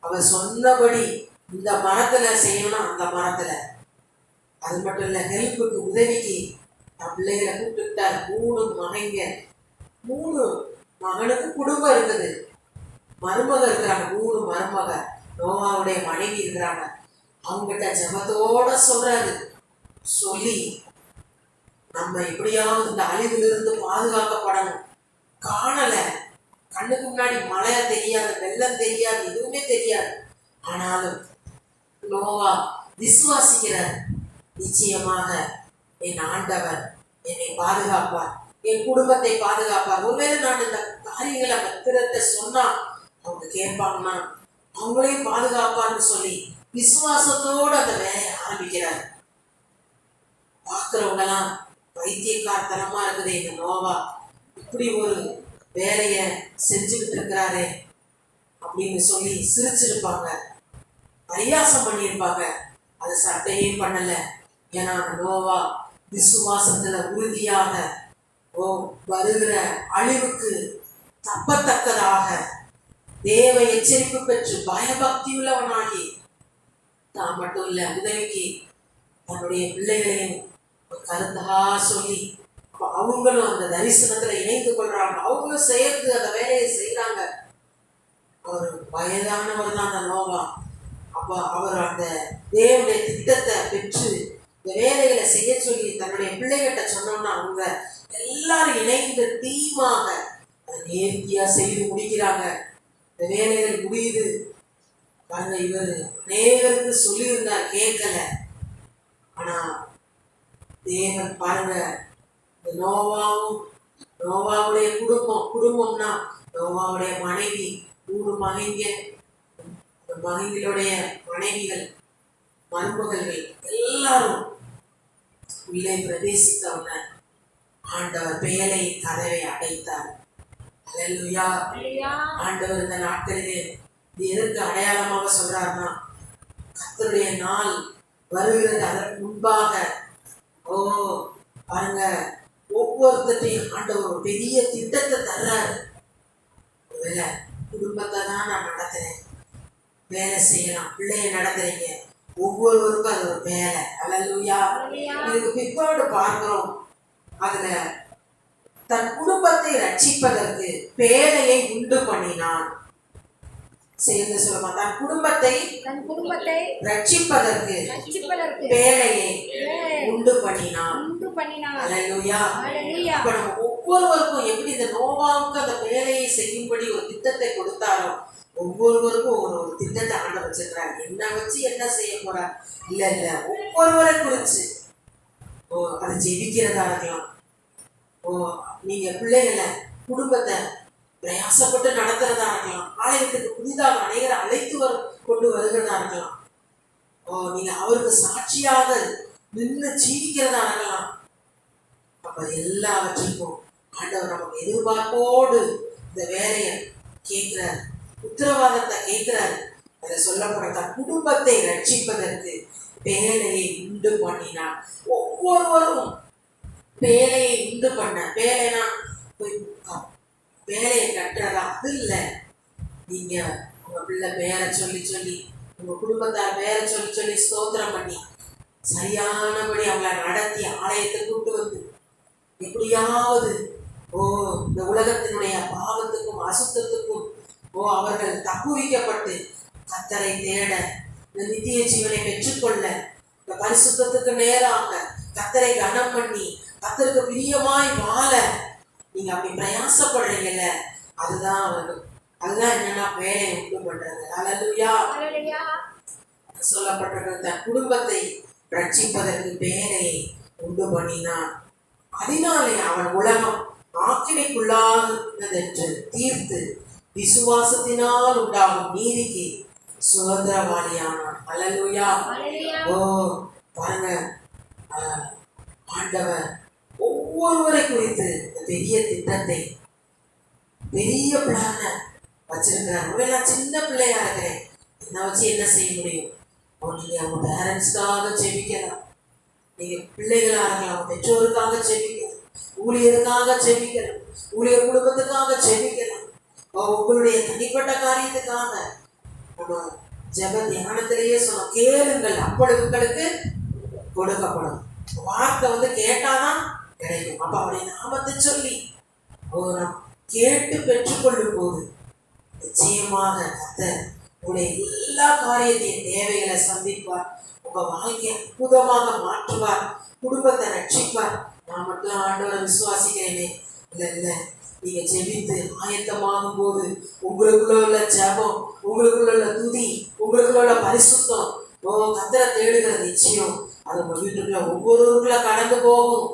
அவர் சொன்னபடி இந்த மரத்துல செய்யணும், அந்த மரத்துல. அது மட்டும் இல்ல, ஹெல்ப்புக்கு உதவிக்கு பிள்ளைகளை கூப்பிட்டுட்டார். 3 மகனுக்கு குடும்பம் இருக்குது, மருமக இருக்கிறாங்க, 3 மருமக, நோவாவுடைய மனைவி இருக்கிறாங்க. அவங்ககிட்ட ஜெபத்தோட சொல்றாரு, சொல்லி நம்ம எப்படியாவது இந்த அழிவிலிருந்து பாதுகாக்கப்படணும். காணல, கண்ணுக்கு முன்னாடி மழை தெரியாது, வெள்ளம் தெரியாது, எதுவுமே தெரியாது. ஆனாலும் நோவா விசுவாசிக்கிறார், நிச்சயமாக என் ஆண்டவர் என்னை பாதுகாப்பார், என் குடும்பத்தை பாதுகாப்பார். ஒருவேளை நான் இந்த காரியங்களை பத்திரத்தை சொன்னா அவங்க கேட்பாங்கன்னா அவங்களையும் பாதுகாப்பார்னு சொல்லி விசுவாசத்தோடு அந்த வேலையை ஆரம்பிக்கிறார். பார்க்கிறவங்க எல்லாம் வைத்தியக்காரத்தனமா இருக்குது, இந்த நோவா இப்படி ஒரு வேலைய செஞ்சுக்கிட்டு இருக்கிறாரே அப்படின்னு சொல்லி சிரிச்சிருப்பாங்க, பரியாசம் பண்ணியிருப்பாங்க. அது சட்டையே பண்ணல. ஏன்னா நோவா விசுவாசத்துல உறுதியாக வருகிற அழிவுக்கு தப்பத்தக்கதாக தேவ எச்சரிப்பு பெற்று பயபக்தி உள்ளவனாகி தான் மட்டும் இல்ல, உதவிக்கு தன்னுடைய பிள்ளைகளையும் ஒரு கருத்தா சொல்லி அப்ப அவங்களும் அந்த தரிசனத்துல இணைந்து கொள்றாங்க. அவங்களும் சேர்ந்து அந்த வேலையை செய்யறாங்க. அவர் வயதானவர் தான் அந்த நோவா. அப்ப அவர் அந்த தேவனுடைய திட்டத்தை பெற்று இந்த வேலைகளை செய்ய சொல்லி தன்னுடைய பிள்ளைகிட்ட சொன்னோம்னா அவங்க எல்லாரும் இணைந்து டீமாக அதை நேர்த்தியா செய்து முடிக்கிறாங்க. இந்த வேலைகள் முடியுது பாருங்க. இவர் அநேகருக்கு சொல்லியிருந்தார், கேட்கல. ஆனா தேவன் பாருங்க, இந்த நோவாவுடைய குடும்பம்னா நோவாவுடைய மனைவி 3 மகன்க, மகன்களுடைய மனைவிகள், மருமகள்கள் எல்லாரும் உள்ளே பிரவேசித்தவன ஆண்டவர் பேலை கதவை அடைத்தார். அல்லேலூயா. ஆண்டவர் இந்த நாட்களிலே இது எதற்கு அடையாளமாக சொல்றாருன்னா, கர்த்தருடைய நாள் வருகிறது. அதற்கு முன்பாக பாருங்க, ஒவ்வொருத்தையும் ஆண்டவர் ஒரு பெரிய திட்டத்தை தர்றாரு. குடும்பத்தை தான் நான் நடத்துறேன், வேலை செய்யலாம், பிள்ளைய நடத்துறீங்க, ஒவ்வொருவருக்கும் அது ஒரு வேலை. அல்லேலூயா. இதுக்கு பிற்பாடு பார்க்கிறோம், அதுல தன் குடும்பத்தை ரட்சிப்பதற்கு பேழையை உண்டு பண்ணினான். சேர்ந்து சொல்லுமா, தன் குடும்பத்தை ரட்சிப்பதற்கு பேழையை உண்டு பண்ணினான். அல்லேலூயா. அப்ப நம்ம ஒவ்வொருவருக்கும் எப்படி இந்த நோவாவுக்கு அந்த வேலையை செய்யும்படி ஒரு திட்டத்தை கொடுத்தாரோ, ஒவ்வொருவருக்கும் ஒரு திட்டத்தை ஆண்டு வச்சிருக்கிறார். என்ன வச்சு என்ன செய்ய போறார்? இல்ல ஒவ்வொருவரை குறிச்சு அதை ஜெபிக்கிறதா இருக்கலாம். நீங்க பிள்ளைகளை குடும்பத்தை பிரயாசப்பட்டு நடத்துறதா இருக்கலாம். ஆலயத்துக்கு புதிதாக அநேகரை அழைத்து கொண்டு வருகிறதா இருக்கலாம். நீங்க அவருக்கு சாட்சியாக நின்று ஜீவிக்கிறதா இருக்கலாம். அப்ப எல்லாவற்றிற்கும் ஆண்டவர் நமக்கு எதிர்பார்ப்போடு இந்த வேலையை கேட்கிறார், உத்தரவாதத்தை கேட்கிறார். அதை சொல்லப்பட தன் குடும்பத்தை ரட்சிப்பதற்கு பேழையை உண்டு பண்ணினான். ஒவ்வொருவரும் பேழையை உண்டு பண்ண, பேழைனா வேலையை கட்டுறதா அது இல்லை. நீங்க உங்க பிள்ளை பேரை சொல்லி உங்க குடும்பத்தார் பேரை சொல்லி ஸ்தோத்திரம் பண்ணி சரியானபடி அவங்கள நடத்தி ஆலயத்தை கூட்டு வந்து எப்படியாவது இந்த உலகத்தினுடைய பாவத்துக்கும் அசுத்தத்துக்கும் அவர்கள் தப்புவிக்கப்பட்டு கர்த்தரை தேட, இந்த நித்திய ஜீவனை பெற்றுக்கொள்ள, இந்த பரிசுத்தத்துக்கு நேராக கர்த்தரை கனம் பண்ணி கர்த்தருக்கு பிரியமாய் வாழ நீங்க அப்படி பிரயாசப்படுறீங்கல்ல, அதுதான் என்னன்னா வேலை உண்டு பண்றது. அல்லேலூயா. சொல்லப்பட்டிருக்கிற தன் குடும்பத்தை ரட்சிப்பதற்கு பேரையை உண்டு பண்ணினான். அதனாலே அவன் உலகம் ஆக்கினைக்குள்ளானதென்று தீர்த்து விசுவாசத்தினால் உண்டாகும் நீதிக்கு சுதந்திரவாளியானான். அல்லேலூயா. பாருங்க, ஆண்டவர் ஒவ்வொருவரை குறித்து பெரிய திட்டத்தை, பெரிய பிளான வச்சிருக்கிறார். நான் சின்ன பிள்ளையா இருக்கிறேன், என்ன வச்சு என்ன செய்ய முடியும்? நீங்க அவங்க பேரண்ட்ஸ்க்காக ஜெபிக்கலாம், நீங்க பிள்ளைகளா இருக்கலாம், பெற்றோருக்காக ஜெபிக்கலாம், ஊழியருக்காக ஜெபிக்கலாம், ஊழியர் குடும்பத்துக்காக ஜெபிக்கலாம், உங்களுடைய தனிப்பட்ட காரியத்துக்காக. நம்ம ஜெப தியானத்திலேயே சொன்ன, கேளுங்கள் அப்பொழுது உங்களுக்கு கொடுக்கப்படும். வார்த்தை கேட்டாதான் கிடைக்கும். அப்ப அவருடைய நாமத்தை சொல்லி நாம் கேட்டு பெற்றுக்கொள்ளும் போது நிச்சயமாக கர்த்தர் உங்களுடைய எல்லா காரியத்தையும் தேவைகளை சந்திப்பார். உங்க வாழ்க்கையை அற்புதமாக மாற்றுவார், குடும்பத்தை ரட்சிப்பார். நான் மட்டும் ஆண்டவரை விசுவாசிக்கிறேனே, இல்லை நீங்க ஜெபித்து ஆயத்தமாகும் போது உங்களுக்குள்ள உள்ள ஜெபம், உங்களுக்குள்ள உள்ள துதி, உங்களுக்குள்ள உள்ள பரிசுத்தம் கர்த்தரை தேடுகிற நிச்சயம் அது உங்க வீட்டுக்குள்ள ஒவ்வொருவருக்குள்ள கடந்து போகும்.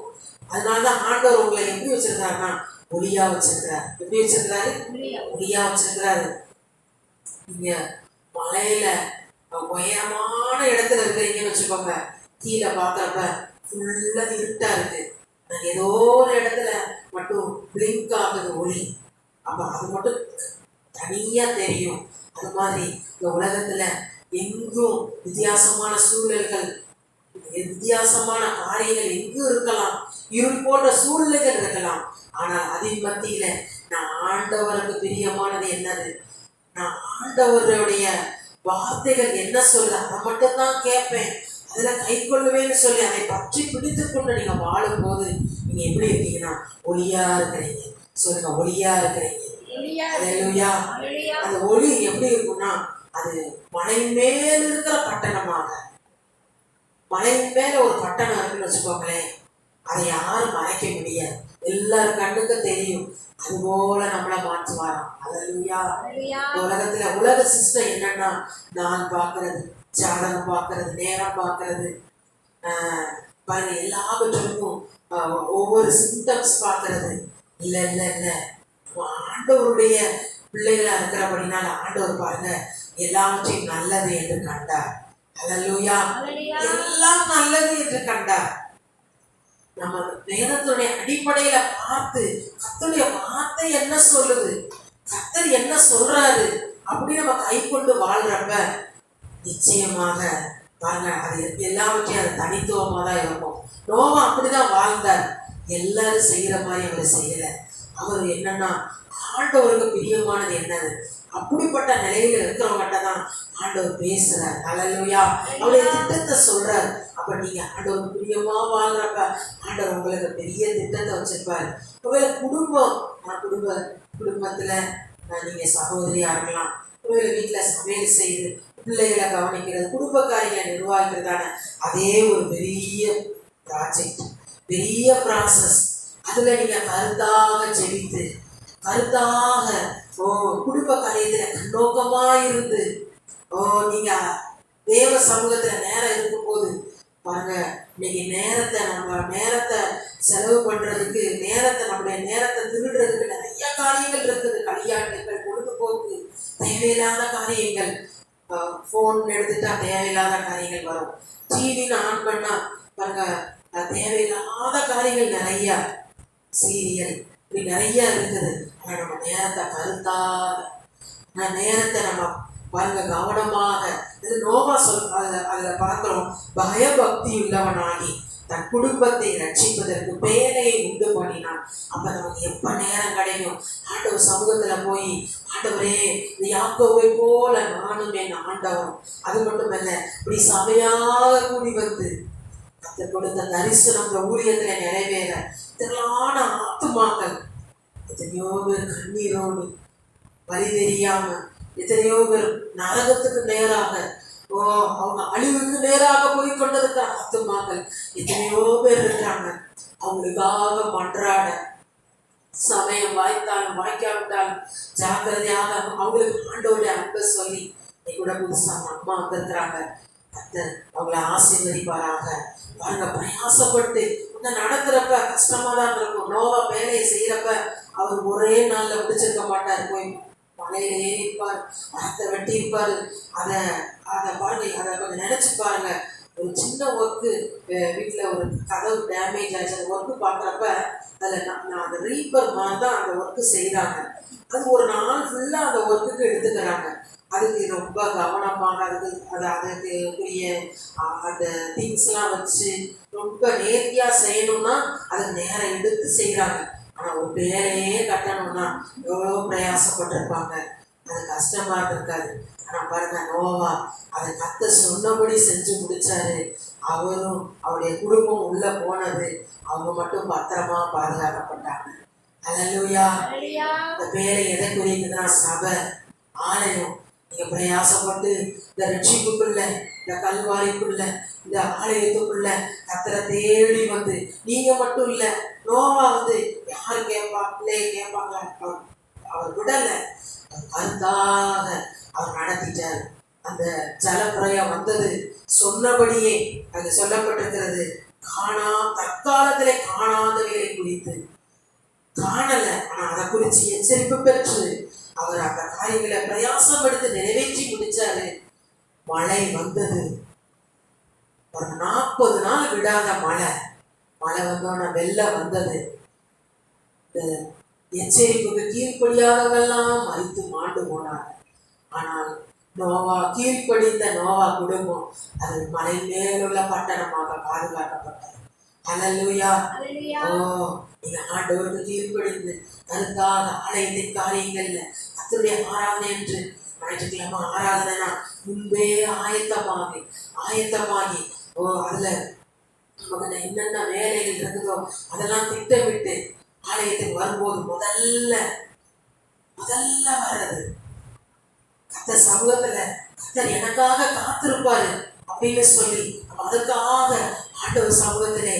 அதனாலதான் ஆண்டவர் உங்களை எப்படி வச்சிருக்காருன்னா ஒளியா வச்சிருக்கிறார். எப்படி வச்சிருக்கிறாரு? ஒளியா வச்சிருக்கிறாரு. நீங்க மலையில உயரமான இடத்துல இருக்கிறீங்கன்னு வச்சுக்கோங்க, கீழே பாக்குறப்ப ஃபுல்லா இருட்டா இருக்கு, ஏதோ ஒரு இடத்துல மட்டும் பிளிங்க் ஆகுது ஒளி, அப்ப அது மட்டும் தனியா தெரியும். அது மாதிரி இந்த உலகத்துல எங்கும் வித்தியாசமான சூழல்கள், வித்தியாசமான காரியங்கள் எங்கும் இருக்கலாம், இருள் போன்ற சூழ்நிலைகள் இருக்கலாம். ஆனால் அதன் மத்தியில நான் ஆண்டவருக்கு பிரியமானது என்னது? நான் ஆண்டவருடைய வார்த்தைகள் என்ன சொல்லுது அதை மட்டும்தான் கேட்பேன், அதுல கை கொள்ளுவேன்னு சொல்லி அதை பற்றி பிடித்து கொண்டு நீங்க வாழும்போது நீங்க எப்படி இருக்கீங்கன்னா ஒளியா இருக்கிறீங்க. சொல்லுங்க, ஒளியா இருக்கிறீங்க. அல்லேலூயா. அந்த ஒளி எப்படி இருக்கும்னா, அது மலை மேல இருக்கிற பட்டணமாக, மலையின் மேல ஒரு பட்டணம் இருக்குன்னு வச்சுக்கோங்களேன், அதை யாரும் மறைக்க முடியாது, எல்லாரும் கண்ணுக்கு தெரியும். அதுபோல நம்மளை மாற்றுவாராம். அல்லேலூயா. உலகத்துல உலக சிஸ்டம் என்னன்னா, நான் பார்க்கறது, ஜாதகம் பார்க்கறது, நேரம் பார்க்கறது, பாருங்க எல்லாவற்றுக்கும் ஒவ்வொரு சிம்டம்ஸ் பார்க்கறது. இல்ல இல்ல இல்ல, ஆண்டவருடைய பிள்ளைகளா இருக்கிறபடினால ஆண்டவர் பாருங்க எல்லாவற்றையும் நல்லது என்று கண்டார். அல்லேலூயா. எல்லாம் நல்லது என்று கண்டார். நம்ம வேதத்துடைய அடிப்படையில பார்த்து கர்த்தருடைய வார்த்தை என்ன சொல்லுது, கர்த்தர் என்ன சொல்றாரு அப்படி நம்ம கை கொண்டு வாழ்றப்ப நிச்சயமாக பாருங்க அது எல்லாவற்றையும் அது தனித்துவமா தான் இருக்கும். நோவா அப்படிதான் வாழ்ந்தார். எல்லாரும் செய்யற மாதிரி அவர் செய்யல. அவர் என்னன்னா ஆண்டவருக்கு பிரியமானது என்னது, அப்படிப்பட்ட நிலையில இருக்கிறவங்கிட்ட தான் ஆண்டவர் பேசுறார். அல்லேலூயா. அவருடைய திட்டத்தை சொல்றாரு. அப்ப நீங்க ஆண்டவருக்கு பிரியமா வாழ்றப்ப ஆண்டவர் உங்களுக்கு பெரிய திட்டத்தை வச்சிருப்பாரு. ஒருவேளை குடும்பம், குடும்பத்துல நீங்க சகோதரியா இருக்கலாம், ஒருவேளை வீட்டுல சமையல் செய்து பிள்ளைகளை கவனிக்கிறது, குடும்ப காரியங்களை நிர்வாகிக்கிறதான அதே ஒரு பெரிய ப்ராஜெக்ட், பெரிய ப்ராசஸ். அதுல நீங்க கருத்தாக ஜெபித்து, கருத்தாக குடும்ப காரியத்துல கண்ணோக்கமா இருந்து நீங்க தேவ சமூகத்துல நேரம் இருக்கும் போது பாருங்க, இன்னைக்கு நேரத்தை செலவு பண்றதுக்கு, நம்முடைய நேரத்தை திருடுறதுக்கு நிறைய காரியங்கள் இருக்குது. கல்யாணங்கள், பொழுதுபோக்கு, தேவையில்லாத காரியங்கள், போன் எடுத்துட்டா தேவையில்லாத காரியங்கள் வரும். டிவின்னு ஆன் பண்ணா பாருங்க தேவையில்லாத காரியங்கள் நிறைய, சீரியல், இப்படி நிறைய இருக்குது. ஆனா நம்ம நேரத்தை கருத்தாக, நேரத்தை நம்ம பாருங்க கவனமாக, இது நோவா அதுல பார்க்கிறோம், பயபக்தி உள்ளவனாகி தன் குடும்பத்தை ரட்சிப்பதற்கு பேழையை உண்டு பண்ணினான். அப்ப நமக்கு எப்ப நேரம் கிடைக்கும் ஆண்டவர் சமூகத்துல போய், ஆண்டவரே யாக்கோபை போல நானும் என் ஆண்டவரும், அது மட்டுமல்ல இப்படி சபையாக கூடி வந்து கர்த்தர் கொடுத்த தரிசனம் ஊழியத்துல நிறைவேற திரளான ஆத்துமாக்கள், எத்தனையோ பேர் கண்ணீரோடு வழி தெரியாம, எத்தனையோ பேர் நரகத்துக்கு நேராக, அவங்க அழிவுக்கு நேராக போய் கொண்டிருக்கிற ஆத்துமாக்கள் எத்தனையோ பேர் இருக்காங்க. அவங்களுக்காக மன்றாட, சமயம் வாய்த்தாலும் வாய்க்காவிட்டாலும் ஜாக்கிரதையாக அவங்களுக்கு ஆண்டோடைய அன்பை சொல்லி, கூட புதுசா அம்மா வந்திருக்கிறாங்க, கர்த்தர் அவங்களை ஆசீர்வதிப்பாராக. பாருங்க பிரயாசப்பட்டு நடத்துறப்ப கஷ்டமா தான் இருக்கும். நோவா வேலையை செய்யறப்ப அவர் ஒரே நாள்ல முடிச்சிருக்க மாட்டார். போய் மலையில ஏறி இருப்பார், மரத்தை வெட்டி இருப்பாரு. அதை பாருங்க, அதை கொஞ்சம் நினைச்சு பாருங்க. ஒரு சின்ன ஒர்க்கு, வீட்டுல ஒரு கதவு டேமேஜ் ஆச்சு, அந்த ஒர்க்கு பாக்குறப்ப அதுல அந்த ரீப்பர் மாதிரி தான் அந்த ஒர்க்கு செய்யறாங்க. அது ஒரு நாள் ஃபுல்லா அந்த ஒர்க்குக்கு எடுத்துக்கிறாங்க. அதுக்கு ரொம்ப கவனமாக அதுக்குரிய அந்த திங்ஸ்லாம் வச்சு ரொம்ப நேர்த்தியா செய்யணும்னா அதுக்கு நேரம் எடுத்து செய்யறாங்க. ஆனா ஒரு வேலையே கட்டணும்னா எவ்வளோ பிரயாசப்பட்டிருப்பாங்க, அது கஷ்டமா இருக்காது. ஆனா பாருங்க நோவா அதை கர்த்தர் சொன்னபடி செஞ்சு முடிச்சாரு. அவரும் அவருடைய குடும்பம் உள்ள போனது, அவங்க மட்டும் பத்திரமா பாதுகாக்கப்பட்டாங்க. அல்லேலூயா. இந்த பேரை எதை குறிக்குதுன்னா சபை, ஆலயம். நீங்க பிரயாசப்பட்டு இந்த ரட்சிப்புக்குள்ள, இந்த கல்வாரிக்குள்ள, இந்த ஆலயத்துக்குள்ள கர்த்தரை தேடி வந்து, நீங்க மட்டும் இல்ல, நோவா வந்து யாரு கேட்பா, பிள்ளைய கேட்பாங்க, அவர் விடல, கருத்தாக அவர் நடத்திட்டார். அந்த ஜலப்பிரயம் வந்தது சொன்னபடியே அங்க சொல்லப்பட்டிருக்கிறது. தற்காலத்திலே காணாதவைகளை குறித்து காணல, ஆனா அதை குறித்து எச்சரிப்பு பெற்று அவர் அந்த காரியங்களை பிரயாசம் எடுத்து நிறைவேற்றி முடிச்சாரு. மழை வந்தது, ஒரு 40 நாள் விடாத மழை வந்தோன்னா வெள்ளம் வந்தது. எச்சரிப்புக்கு கீழ்ப்படியாதவெல்லாம் மறித்து மாண்டு போனாங்க. ஆனால் நோவா கீழ்ப்படிந்த நோவா குடும்பம் அது மலை மேலுள்ள பட்டணமாக பாதுகாக்கப்பட்டது. அல்லேலூயா. நீங்க ஆண்டவருக்கு கீழ்ப்படிந்து கருத்தாக ஆலயத்தின் காரியங்கள்ல கர்த்தருடைய ஆராதனை என்று ஞாயிற்றுக்கிழமை ஆராதனைனா முன்பே ஆயத்தமாகி அதுல நமக்கு என்னென்ன வேலைகள் இருக்குதோ அதெல்லாம் திட்டமிட்டு ஆலயத்துக்கு வரும்போது முதல்ல வர்றது கர்த்தர் சமூகத்துல கர்த்தர் எனக்காக காத்திருப்பாரு அப்படின்னு சொல்லி அதற்காக ஆண்டவர் சமூகத்திலே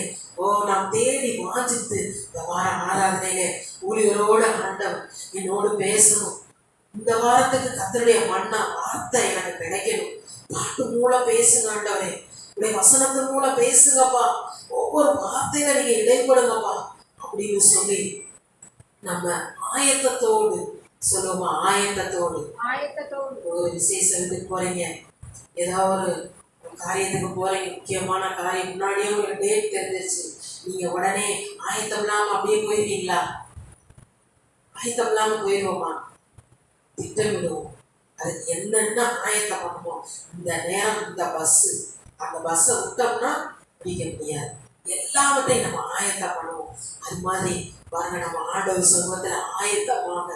நாம் தேடி வாஞ்சித்து இந்த வார ஆராதனையில ஊழியரோட ஆண்டவர் என்னோடு பேசணும். இந்த வாரத்துக்கு கர்த்தருடைய வார்த்தை எனக்கு கிடைக்கணும். பாட்டு மூலம் பேசுங்க ஆண்டவரே, உடைய வசனத்தின் மூலம் பேசுங்கப்பா, ஒவ்வொரு வார்த்தையில நீங்க இடைப்படுங்கப்பா அப்படின்னு சொல்லி நம்ம ஆயத்தத்தோடு சொல்லுவோமா? ஆயத்தத்தோடு ஒரு விசேஷத்துக்கு போறீங்க, ஏதாவது ஒரு காரியத்துக்கு போறீங்க, முக்கியமான காரியம், முன்னாடியே ஒரு டேட் தெரிஞ்சிருச்சு, நீங்க உடனே ஆயத்தம் இல்லாம அப்படியே போயிருவீங்களா? ஆயத்தம் இல்லாம போயிடுவோமா? திட்டமிடுவோம். அதுக்கு என்னென்ன ஆயத்தம் பண்ணுவோம். இந்த நேரம் இந்த அந்த பஸ்ஸை விட்டோம்னா பிடிக்க முடியாது. எல்லாவற்றையும் நம்ம ஆயத்தம் பண்ணுவோம். அது மாதிரி பாருங்க, நம்ம ஆண்டவர் சமூகத்துல ஆயத்தமாக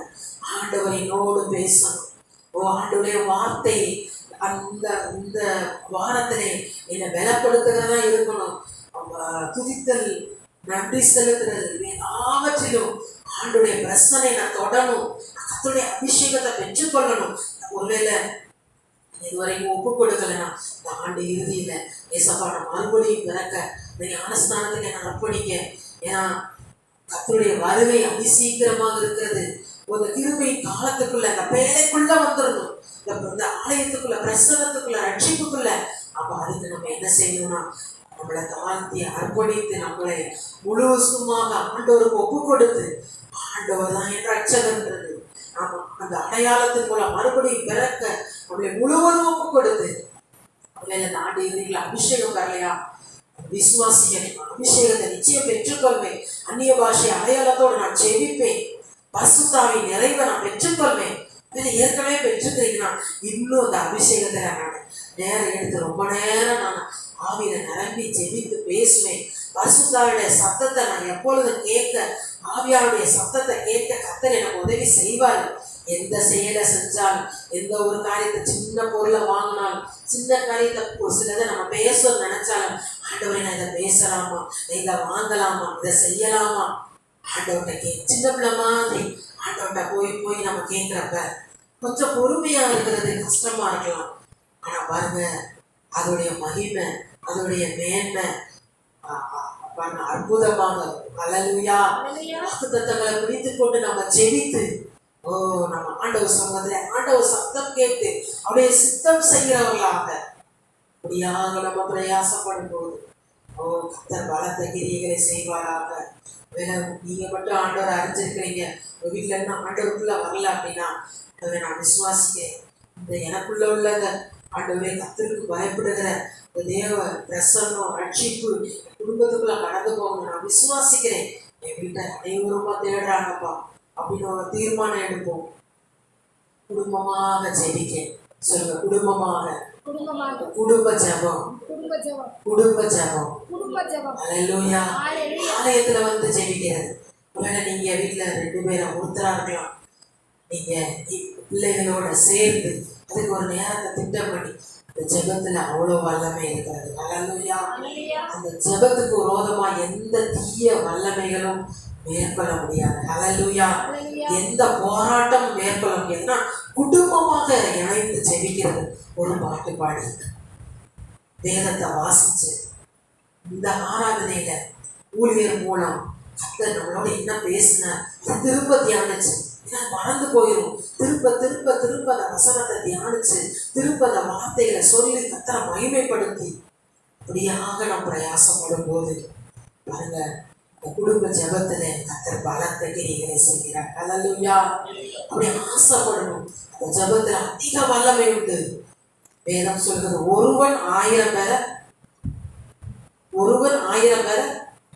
ஆண்டவர் என்னோடு பேசணும். ஆண்டவருடைய வார்த்தை அந்த இந்த வாரத்திலே என்னை பலப்படுத்துகிறதா இருக்கணும். துதித்தல், நன்றி செலுத்துறது, எல்லாவற்றிலும் ஆண்டுடைய பிரசனை நான் தொடணும். கர்த்தருடைய அபிஷேகத்தை பெற்றுக்கொள்ளணும். ஒருவேளை இதுவரைக்கும் ஒப்பு கொடுக்கலன்னா இந்த ஆண்டு இறுதியில ஏசப்பா நான் மறுபடியும் பிறக்க இந்த ஞானஸ்தானத்துக்கு நான் அர்ப்பணிக்க. ஏன்னா கர்த்தருடைய வருகை அதிசீக்கிரமாக இருக்கிறது. ஒரு கிருபையின் காலத்துக்குள்ள அந்த பேரைக்குள்ள வந்துடணும், இந்த ஆலயத்துக்குள்ள, பிரசனத்துக்குள்ள, ரட்சிப்புக்குள்ள. அப்ப அதுக்கு நம்ம என்ன செய்யணும்னா நம்மளை தாழ்த்தி அர்ப்பணித்து நம்மளை முழுசுமாக ஆண்டவருக்கு ஒப்பு கொடுத்து, ஆண்டவர் தான் என் ரட்சகன்றது நம்ம அந்த அடையாளத்தின் மூலம் மறுபடியும் பிறக்க நம்மளை முழுவதும் ஒப்பு கொடுத்து, அவங்கள இந்த ஆண்டு இறுதியில் அபிஷேகம் வரலையா விசுவாசிக்க அபிஷேகத்தை நிச்சயம் பெற்றுக்கொள்வேன். அந்நிய பாஷை அடையாளத்தோடு நான் ஜெபிப்பேன். பரிசுத்தாவின் நிறைவை நான் பெற்றுக்கொள்வேன். ஏற்கனவே பெற்றுக்கிறீங்கன்னா இன்னும் அந்த அபிஷேகத்தை நான் நேரம் எடுத்து ரொம்ப நேரம் நான் ஆவியில நிரம்பி ஜெபித்து பேசுவேன். பரிசுத்தாவுடைய சத்தத்தை நான் எப்பொழுதும் கேட்க, ஆவியாருடைய சத்தத்தை கேட்க கர்த்தர் எனக்கு உதவி செய்வார். எந்த செயலை செஞ்சாலும், எந்த ஒரு காரியத்தை, சின்ன பொருளை வாங்கினாலும், சின்ன காரியத்தை ஒரு சிலதை நம்ம பேசணும்னு நினைச்சாலும், ஆண்டவரை நான் இதை பேசலாமா, இதை வாங்கலாமா, இதை செய்யலாமா, ஆண்டவர்கிட்ட சின்ன பிள்ளை மாதிரி ஆண்டவர்கிட்ட போய் நம்ம கேட்கிறப்ப கொஞ்சம் பொறுமையா இருக்கிறது கஷ்டமா இருக்கலாம். ஆனா பாருங்க, அதோடைய மகிமை, அதோடைய மேன்மை அற்புதமாக வாக்குத்தத்தங்களை பிடித்து கொண்டு நம்ம ஜெபித்து நம்ம ஆண்டவர் சமூகத்துல ஆண்டவர் சத்தம் கேட்டு அப்படியே சித்தம் செய்கிறவர்களாக அப்படியாக நம்ம பிரயாசப்படும் போது கர்த்தர் பலத்த கிரியைகளை செய்வாராக. வேற நீங்க மட்டும் ஆண்டவர் அறிஞ்சிருக்கிறீங்க, உங்க வீட்டுல இருந்து ஆண்டவருக்குள்ள வரல அப்படின்னா நான் விசுவாசிக்கிறேன். இந்த எனக்குள்ள உள்ளத ஆண்டவரே கர்த்தருக்கு பயப்படுகிற இந்த தேவ பிரசன்னம், ரட்சிப்பு குடும்பத்துக்குள்ள கடந்து போங்க நான் விசுவாசிக்கிறேன். என் வீட்டை அனைவருமா தேடுறாங்கப்பா அப்படின்னு ஒரு தீர்மானம் எடுப்போம். குடும்பமாக ஜெபிக்க சொல்லுங்க. குடும்ப ஜெபம். அல்லேலூயா. ஆலயத்துல வந்து ஜெபிக்கிறது. ஒருவேளை நீங்க வீட்டுல 2 பேரும் ஒருத்தரா இருக்கலாம், நீங்க பிள்ளைகளோட சேர்ந்து அதுக்கு ஒரு நேரத்தை திட்டம் பண்ணி அந்த ஜெபத்துல அவ்வளவு வல்லமை இருக்கிறது. அல்லேலூயா. அந்த ஜெபத்துக்கு விரோதமா எந்த தீய வல்லமைகளும் மேற்கொள்ள முடியாது. அல்லேலூயா. எந்த போராட்டமும் மேற்கொள்ள முடியாதுன்னா குடும்பமாக இணைந்து ஜெபிக்கிறது. ஒரு பாட்டு பாடி வேதத்தை வாசிச்சு இந்த ஆராதனையில ஊழியர் மூலம் கர்த்தர் நம்மளோட என்ன பேசினார் திரும்ப தியானிச்சு, மறந்து போயிடும். திரும்ப அந்த வசனத்தை தியானிச்சு திரும்ப அந்த வார்த்தைகளை சொல்லி கர்த்தரை மகிமைப்படுத்தி அப்படியாக நாம் பிரயாசப்படும் போது பாருங்க, இந்த குடும்ப ஜெபத்துல கர்த்தர் பலத்த கிரியைகளை செய்கிறார். அல்லேலூயா. அப்படி ஆசைப்படணும். அந்த ஜெபத்துல அதிக வல்லமை உண்டு. வேதம் சொல்கிறது, ஒருவன் 1000 பேரை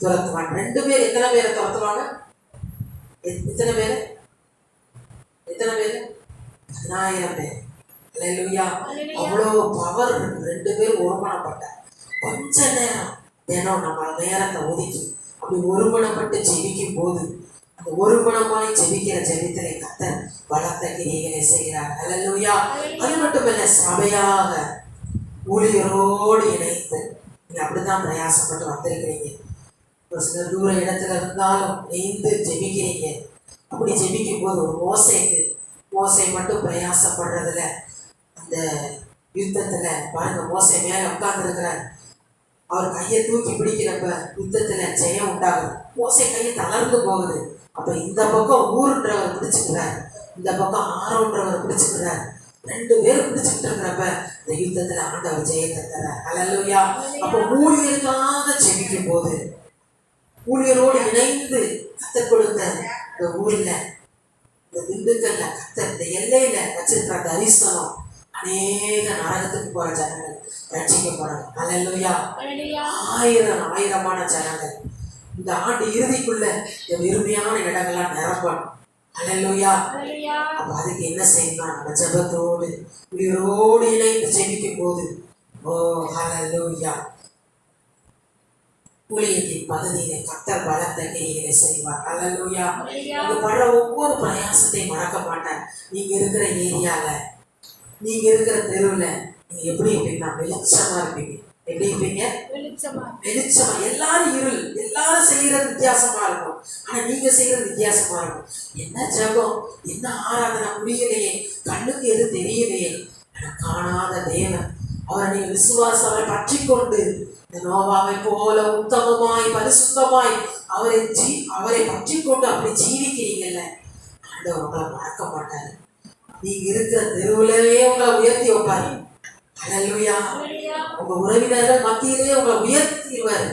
துரத்துவான். 2 பேர் எத்தனை பேரை துரத்துவாங்க? எத்தனை பேர்? 10,000 பேர். அல்லேலூயா. அவ்வளவு பவர். 2 பேர் ஒருமனப்பட்டார். கொஞ்ச நேரம் தினம் நம்ம நேரத்தை ஒதுக்கி அப்படி ஒருமனப்பட்டு ஜெபிக்கும் போது ஒரு குணமாய் ஜெபிக்கிற ஜெபித்தலை கர்த்தர் பலத்த கிரியைகளை செய்கிறார். அல்லேலூயா. அது மட்டுமல்ல, சபையாக ஊழியரோடு இணைந்து நீங்க அப்படிதான் பிரயாசப்பட்டு வந்திருக்கிறீங்க. ஒரு சில தூர இடத்துல இருந்தாலும் இணைந்து ஜெபிக்கிறீங்க. அப்படி ஜெபிக்கும் போது ஒரு மோசை மட்டும் பிரயாசப்படுறதுல, அந்த யுத்தத்துல பாருங்க, மோசை மேல உட்கார்ந்து இருக்கிறார். அவர் கையை தூக்கி பிடிக்கிறப்ப யுத்தத்துல ஜெயம் உண்டாகுது. மோசை கையை தளர்ந்து போகுது. அப்ப இந்த பக்கம் ஊருன்றவர் பிடிச்சுக்கிறார், இந்த பக்கம் ஆரோன்றவர் பிடிச்சுக்கிறார். 2 பேரும் பிடிச்சுக்கிட்டு இருக்கிறப்ப இந்த யுத்தத்துல ஆண்டவர் ஜெயத்தை தர்றார். அல்லேலூயா. அப்ப ஊழியருக்காக ஜெபிக்கும் போது, ஊழியரோடு இணைந்து கர்த்தர் கொடுத்த இந்த ஊர்ல, இந்த திண்டுக்கல்ல கர்த்தர் இந்த எல்லையில வச்சிருக்கிற தரிசனம் அநேக நரகத்துக்கு போற ஜனங்கள் ரட்சிக்கப்படணும். அல்லேலூயா. ஆயிரமான ஜனங்கள் இந்த ஆண்டு இறுதிக்குள்ள விரும்பியான இடங்கள்லாம் நிரப்பணும். அல்லேலூயா. அப்ப அதுக்கு என்ன செய்யணும்? நம்ம ஜெபத்தோடு ஊழியரோடு இணைந்து ஜெபிக்கும் போது, ஓ அல்லேலூயா, ஊழியத்தின் பகுதியிலே கர்த்தர் பலத்த கிரியைகளை செய்வார். அல்லேலூயா. அது படுற ஒவ்வொரு பிரயாசத்தையும் மறக்க மாட்டார். நீங்க இருக்கிற ஏரியால, நீங்க இருக்கிற தெருவுல நீங்க எப்படி இருப்பீங்கன்னா வெளிச்சமா இருப்பீங்க. எப்படி இருப்பீங்க? வெளிச்சமா. எல்லாரும் இருள், எல்லாரும் செய்யறது வித்தியாசமா இருக்கும். ஆனா நீங்க செய்யறது வித்தியாசமா இருக்கும். என்ன ஜெபம், என்ன ஆராதனை முடியலையே, கண்ணுக்கு எது தெரியலையே. காணாத தேவன் அவரை நீங்க விசுவாசம் அவரை பற்றி கொண்டு இந்த நோவாவை போல உத்தமமாய் பரிசுத்தமாய் அவரை பற்றி கொண்டு அப்படி ஜீவிக்கிறீங்கல்ல, ஆண்டவர் உங்களை மறக்க மாட்டாரு. நீங்க இருக்கிற தெருவுலவே உங்களை உயர்த்தி வைப்பாரு. அல்லேலூயா. உங்க உறவினர்கள் மத்தியிலேயே உங்களை உயர்த்திடுவாரு.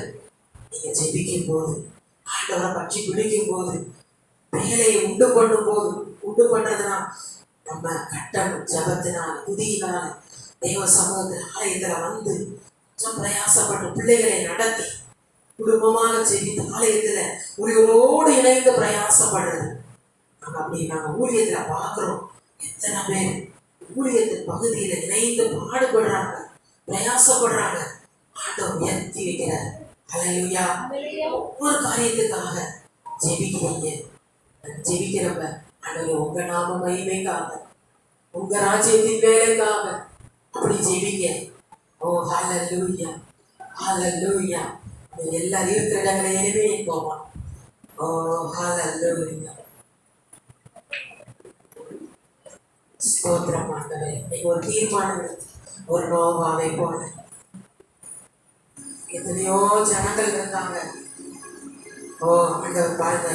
நீங்க ஜெபிக்கும் போது, ஆண்டவரை பற்றி பிடிக்கும் போது, வேலையை உண்டு பண்றதுனா நம்ம கட்டம் ஜபத்தினால துதியினால தெய்வ சமூகத்தில் ஆலயத்துல வந்து கொஞ்சம் பிரயாசப்பட்டு பிள்ளைகளை நடத்தி குடும்பமாக ஜெபித்து ஆலயத்துல ஒருவரோடு இணைந்து பிரயாசப்படுறது. நாங்க ஊழியத்துல பார்க்கிறோம். எத்தனை பேர் ஊழியத்தின் பகுதியில இணைந்து பாடுபடுறாங்க, பிரயாசப்படுறாங்க. ஆண்டவர் உயர்த்தி வைக்கிறார். அல்லேலூயா. ஒவ்வொரு காரியத்துக்காக ஜெபிக்கிறப்ப ஆண்டவர் உங்க நாம மகிமைக்காக, உங்க ராஜ்யத்தின் வேலைக்காக அப்படி ஜெபிங்க. ஓ ஹல்லேலூயா, ஹல்லேலூயா. எல்லாரும் இருக்கிற இடங்களை எனவே போவான். ஓ ஹல்லேலூயா. ஸ்தோத்திரம் ஆண்டவரே. நீங்க ஒரு தீர்மானம் எடுத்து ஒரு நோவாவை போல எத்தனையோ ஜனங்கள் இருந்தாங்க. ஓ ஆண்டவர் பாருங்க,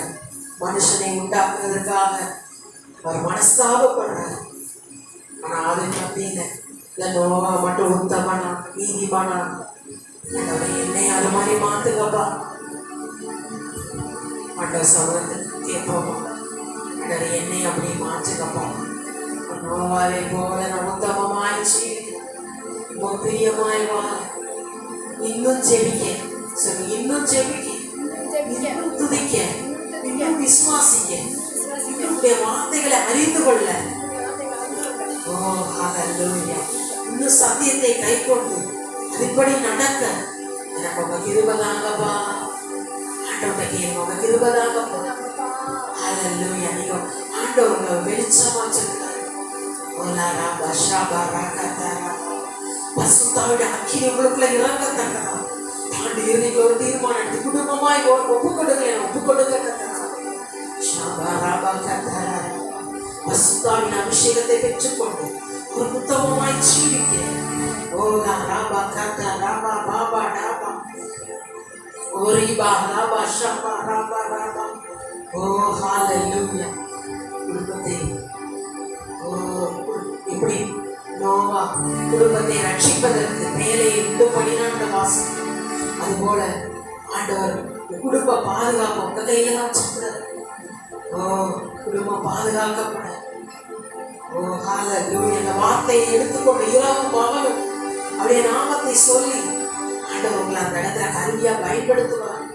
மனுஷனை உண்டாக்குறதுக்காக அவர் மனஸ்தாபப்படுறாரு. ஆனா அது மத்தியில இந்த நோவா மட்டும் உத்தமனா நீதிமானா, என்னை அது மாதிரி மாத்துக்கப்பா. ஆண்டவர் சமூகத்துக்கு கேட்போமா, ஆண்டவர் என்னை அப்படி மாற்றுக்கப்பா. நோவாவை போல நான் உத்தமமாயிடுச்சு, பிரியமாய் வா. இன்னும் ஜெபிக்க சொல்லி, இன்னும் ஜெபிக்க, இன்னும் துதிக்க, இன்னும் விசுவாசிக்க, என்னுடைய வார்த்தைகளை அறிந்து கொள்ள. ஓ ஹல்லேலூயா. இன்னும் சத்தியத்தை கை கொண்டு அதுபடி நடக்க எனக்கு உங்க கிருபைதாங்கப்பா. ஆண்டவனுக்கு உங்க கிருபைதாங்கப்பா. ஹல்லேலூயா. நீங்க ஆண்டவர் உங்களை வெளிச்சமா வச்சிருக்காரு. பசுத்தாவுடைய அக்கினி உங்களுக்குள்ள இறங்கத்தக்கதா தாண்டி நீங்க ஒரு தீர்மானம் எடுத்து குடும்பமாய் ஒப்புக்கொடுங்க. பசுத்தாவின் அபிஷேகத்தை பெற்றுக்கொண்டு ஒரு உத்தமமாய் ஜீவிக்க. ஓ ராபா கத்தா ராபா பாபா ராபா ஓரிபா ராபா ஷபா ராபா ராபா. ஓ ஹல்லேலூயா. குடும்பத்தை இப்படி நோவா குடும்பத்தை ரட்சிப்பதற்கு வேலையை உண்டு பண்ணினான் வாசம். அதுபோல ஆண்டவர் குடும்ப பாதுகாப்பு உங்க கையில தான் வச்சிருக்கிறார். ஓ குடும்பம் பாதுகாக்கப்பட. ஓ ஹல்லேலூயா. இந்த வார்த்தையை எடுத்துக்கொண்டு இரவும் பகலும் அவருடைய நாமத்தை சொல்லி ஆண்டவர் உங்களை அந்த இடத்துல கருவியா பயன்படுத்துவார்.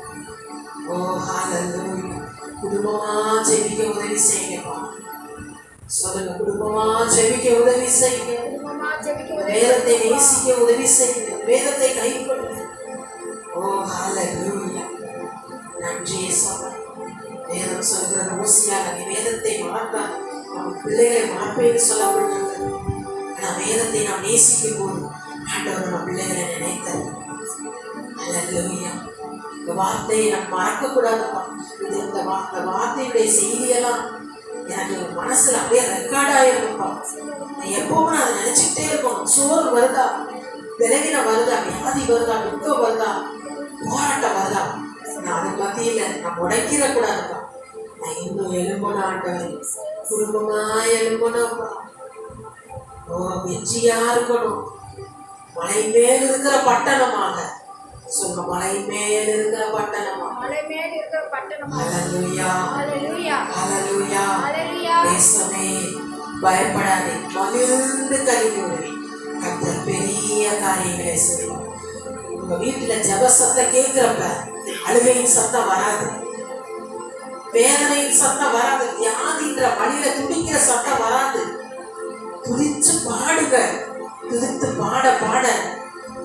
ஓ ஹல்லேலூயா. குடும்பமா ஜெபிக்க உதவி செய்யுங்கப்பா. சொல்லுங்க, குடும்பமா ஜெபிக்க உதவி செய்யுங்க. வேதத்தை நேசிக்க உதவி செய்யுங்க. வேதத்தை கைக்கொள்ளுங்க. ஓ ஹல்லேலூயா. நன்றி இயேசுவே. வேதம் சொல்கிறது ஊசியாக நீ வேதத்தை மறந்தால் நம் பிள்ளைகளை மறப்பேன்னு சொல்லப்பட்டிருக்கிறது. ஆனா வேதத்தை நாம் நேசிக்கும் போது ஆண்டவர் நம்ம பிள்ளைகளை நினைத்தார். அல்லேலூயா. இந்த வார்த்தையை நாம் மறக்க கூடாதுப்பா. இது இந்த வார்த்தையுடைய செய்தியெல்லாம் எனக்கு மனசுல அப்படியே ரெக்கார்ட் ஆயிருக்கும்ப்பா. நான் எப்பவும் அதை நினைச்சுக்கிட்டே இருக்கணும். சோறு வருதா, விலகின வருதா, வியாதி வருதா, துக்கம் வருதா, போராட்டம் வருதா, நான் அது மத்தியில நான் உடைக்கிற கூடாதுப்பா. நான் இன்னும் எழும்பணும் ஆண்டவர், குடும்பமா எழும்பணும்ப்பா. ஓ வெற்றியா இருக்கணும். மலை மேல் இருக்கிற பட்டணமாக சொல்ல, மலை மேல் இருக்கிற பட்டணமா, ஹல்லேலூயா ஹல்லேலூயா. தேசமே பயப்படாதே, மகிழ்ந்து கலிகூறு, கர்த்தர் பெரிய காரியங்களை செய்வார். உங்க வீட்டுல ஜெப சத்தம் கேட்கிறப்ப அழுகையின் சத்தம் வராது, வேதனையின் சத்தம் வராது, வியாதின்ற வழியில துடிக்கிற சத்தம் வராது. துதிச்சு பாடுங்க, துதித்து பாட பாட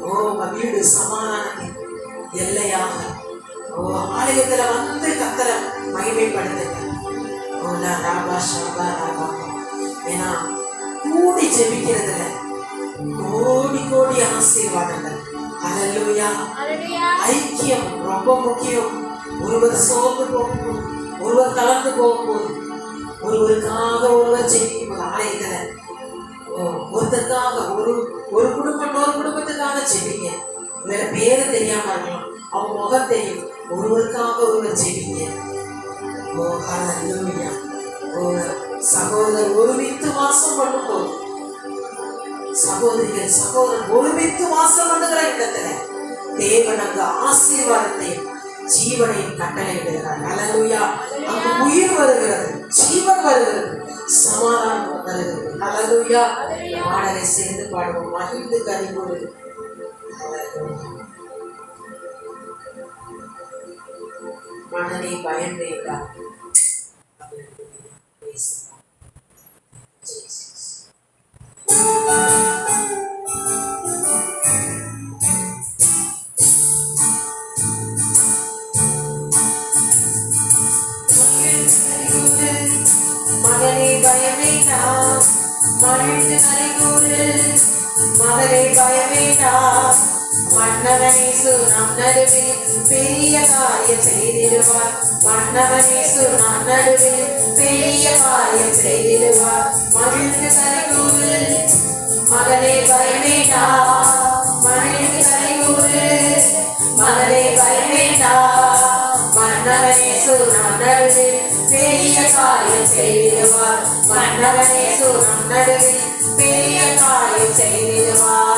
ஓ உங்க வீடு சமாதானத்தின் எல்லையாக, ஓ ஆலயத்துல வந்து கர்த்தரை மகிமைப்படுத்துங்க. ஓ ராபா ஷபா ராபா. ஏன்னா கூடி ஜெபிக்கிறதுல கோடி கோடி ஆசீர்வாதங்கள். ஹல்லேலூயா. ஐக்கியம் ரொம்ப முக்கியம். ஒருவர் சோர்ந்து போகும்போது, ஒருவர் கலந்து போகும்போது, ஒருவருக்காக ஒருவர் ஜெபிக்கும் போது ஆலயத்துல ஒருத்தருக்காக ஒரு குடும்பம் இன்னொரு குடும்பத்துக்காக ஜெபிங்க. வேற பேரு தெரியாம இருக்கலாம், அவங்க முகம் தெரியும், ஒருவருக்காக ஒருவர் ஜெபிங்க. ஓ ஹல்லேலூயா. ஓ சகோதரர் ஒருமித்து வாசம் பண்ணும் போது, சகோதரிகள் சகோதரர் ஒருமித்து வாசம் பண்ணுகிற இடத்துல தேவன் அங்கு ஆசீர்வாதத்தையும் ஜீவனையும் கட்டளையிடுகிறார். ஹல்லேலூயா. அங்கு உயிர் வருகிறது, ஜீவன் வருகிறது, சமாதானம் வருகிறது. ஹல்லேலூயா. பாடலை சேர்ந்து பாடுவோம், மகிழ்ந்து கலிகூறு. மனதை பயம் வேண்டாம். மகனே பயமேண்டாம், மகிழ்ந்து கலிகூறு. மகனே பயமேண்டாம், மன்னவனேசு நம் நடுவில் பெரிய காரியம் செய்திடுவார். மன்னவனேசு நம் நடுவில் பெரிய காரியம் செய்திடுவார். மகிழ்ந்து கலிகூறு. மகனே பயமேண்டாம், மகிழ்ந்து கலிகூறு. மகனே பயமேண்டாம், மன்னவனேசு நம் நடுவில் பெரிய காரியம் செய்திடுவார். மன்னவனேசு நம் நடுவில் பெரிய காரியம் செய்திடுவார்.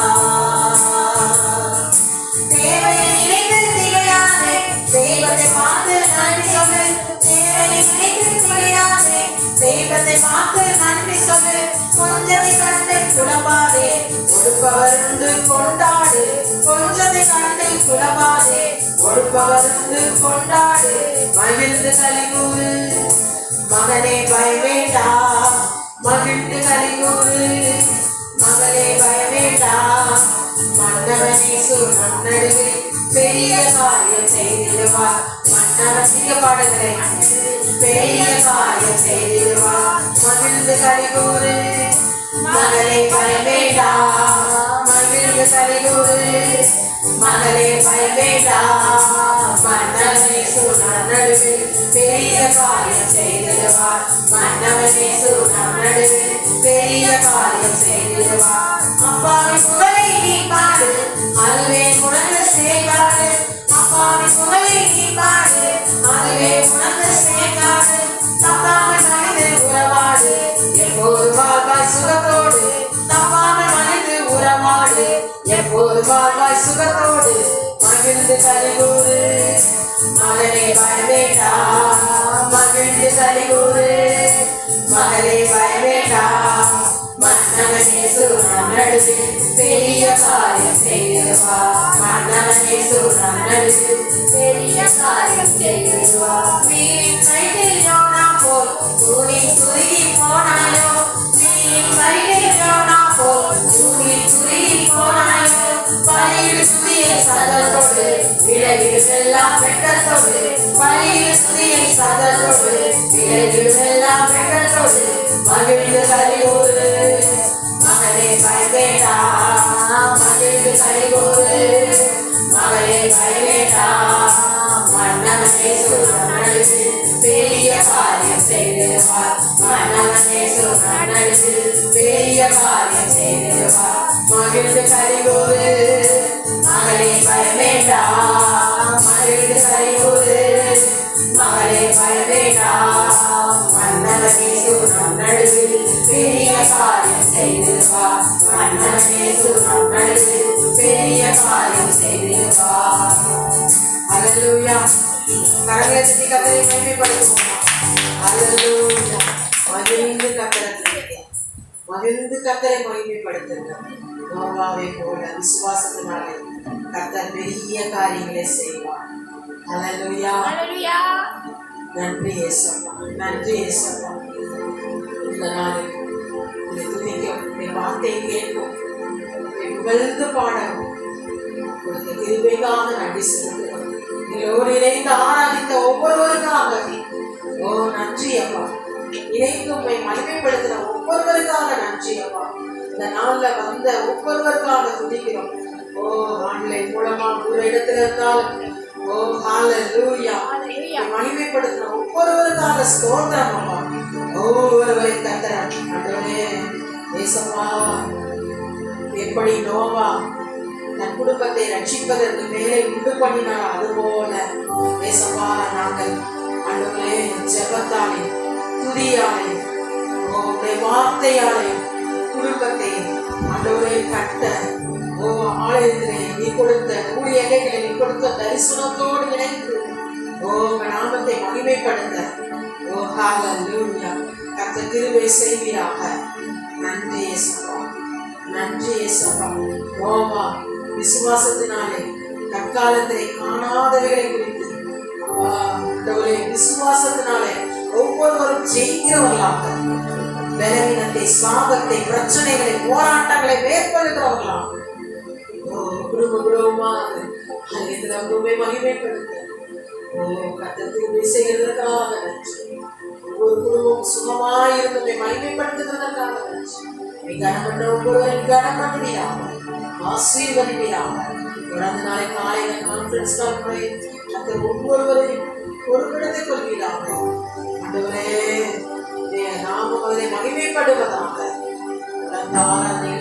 தேவனை நினைத்து திகையாதே, தெய்வத்தை பார்த்து நன்றி சொல்லு. தேவனை நினைத்து திகையாதே, தெய்வத்தை பார்த்து நன்றி சொல்லு. கொஞ்சத்தை கண்டு குழம்பாதே, கொடுப்பவருந்து கொண்டாடு. கொஞ்சத்தை கண்டு குழம்பாதே, கொடுப்பவருந்து கொண்டாடு. மகிழ்ந்து கலிகூறு. மகனே பயமேண்டாம், மகிழ்ந்து கலிகூறு. மகளே பயமேண்டாம், மன்னவனேசு நம் நடுவில் பெரிய காரியம் செய்திடுவார். மன்னவன் நீங்க பாடுகிறே, பெரிய காரியம் செய்திடுவார். மகிழ்ந்து கலிகூறு. மகளே பயமேண்டாம், மகிழ்ந்து கலிகூறு. மகளே பயமேண்டாம், மன்னவனேசு நம் நடுவில் பெரிய காரியம் செய்திடுவார். மன்னவனேசு நம் நடுவில் பெரிய காரியம் செய்திடுவார். அப்பாவின் புகழை நீ பாடு, அதுவே உனக்கு சேகாடு. அப்பாவின் புகழை நீ பாடு, அதுவே உனக்கு சேகாடு. தப்பாமல் மனித உறவாடு, எப்போது வாழ்வாய் சுகத்தோடு. தப்பாமல் மனித உறவாடு, எப்போது வாழ்வாய் சுகத்தோடு. மகிழ்ந்து கலிகூறு. மகனே பயமேண்டாம், மகிழ்ந்து கலிகூறு. மகளே பயமேண்டாம், மன்னவனேசு நம் நடுவில் பெரிய காரியம் செய்திடுவார். மன்னவனேசு நம் நடுவில் பெரிய காரியம் செய்திடுவார். மீனின் வயிற்றில் யோனா போல் தூணி சுருகி போனாயோ. மீனின் வயிற்றில் யோனா போல் தூணி சுருகி போனாயோ. பலியிடு துதியை சதத்தோடு, விளைவிடு எல்லாம் வெட்டத்தோடு. பலியில் துதியை சதத்தோடு விளைவிடுமெல்லாம் வெள்ளத்தோடு மகிழ்ந்து கலிகூறு மகளே பயவேண்டா மகிழ்ந்து கலிகூறு மகளே பயவேண்டா மன்னவனே சுரநடுது பெரிய காரியம் செய்திருவார் மன்னவனே சுரநடுது பெரிய காரியம் செய்திருவார் மகிழ்ந்து கலிகூறு மகளே பயவேண்டா மகிழ்ந்து கலிகூறு மகளே பயவேண்டா மன்னவனே சுரநடுது பெரிய காரியம் செய்திருவார் மன்னவனே சுரநடுது பெரிய காரியம் செய்திருவார். அல்லேலூயா. கரங்களை தட்டி கர்த்தரை மகிமைப்படுத்துவோம். அல்லேலூயா. மகிழ்ந்து கர்த்தரை மகிமைப்படுத்துங்க. நோவாவை போல விசுவாசத்தினாலே கர்த்தர் பெரிய காரியங்களை செய்வார். அல்லேலூயா. நன்றி இயேசுவா, நன்றி இயேசுவா. இந்த நாளில் உங்களை துதிக்கும், உங்களுடைய வார்த்தையை கேட்கும், புகழ்ந்து பாடவும் உங்களுக்கு கிருபைக்காக நன்றி செலுத்துகிறோம். எங்களோடு இணைந்து ஆராதித்த ஒவ்வொருவருக்காக ஓ நன்றி அப்பா. இணைந்து உண்மை மகிமைப்படுத்தின ஒவ்வொருவருக்காக நன்றி அப்பா. இந்த நாள்ல வந்த ஒவ்வொருவருக்காக துதிக்கிறோம். ஓ ஆன்லைன் மூலமா ஒரு இடத்துல இருந்தாலும் ஓ ஹல்லேலூயா மகிமைப்படுத்தின ஒவ்வொருவருக்காக ஸ்தோத்திரம் அப்பா. ஒவ்வொருவரை கர்த்தர் ஆண்டவரே ஏசப்பா எப்படி நோவா தன் குடும்பத்தை ரட்சிப்பதற்கு மேலே உண்டு பண்ணினார், அதுபோல ஏசப்பா நாங்கள் ஆண்டவரே ஜெபத்தாலே துதியாலே உங்களுடைய வார்த்தையாலே குடும்பத்தை ஆண்டவரே கட்ட ஓ ஆலயத்திலே நீ கொடுத்த ஊழியர்களை நீ கொடுத்த தரிசனத்தோடு இணைந்து ஓ நாமத்தை மகிமைப்படுத்த ஓ ஹல்லேலூயா கர்த்தர் கிருபை செய்வீராக. நன்றி இயேசுவா, நன்றி இயேசுவா. நோவா விசுவாசத்தினாலே தற்காலத்தை காணாதவைகளை குறித்து விசுவாசத்தினாலே ஒவ்வொருவரும் ஜெயிக்கிறவர்களாக பலவீனத்தை சாபத்தை பிரச்சனைகளை போராட்டங்களை மேற்கொள்கிறவர்களாக குடும்பமாக மகிமைப்படுத்த கர்த்தர் செய்கிறதற்காக நன்றி. ஒவ்வொரு குடும்பம் சுகமாயிருந்ததை மகிமைப்படுத்துகிறதற்காக நன்றி. கனப்பட்ட ஒவ்வொருவரும் கனப்படுவீராக, ஆசீர்வதிப்பீராக. தொடர்ந்து நாளை காலையில கான்ஃபரன்ஸ் கால் முறை கர்த்தர் ஒவ்வொருவரையும் பொறுப்பெடுத்துக் கொள்வீராக. ஆண்டவரே நாமும் அதை மகிமைப்படுவதாக.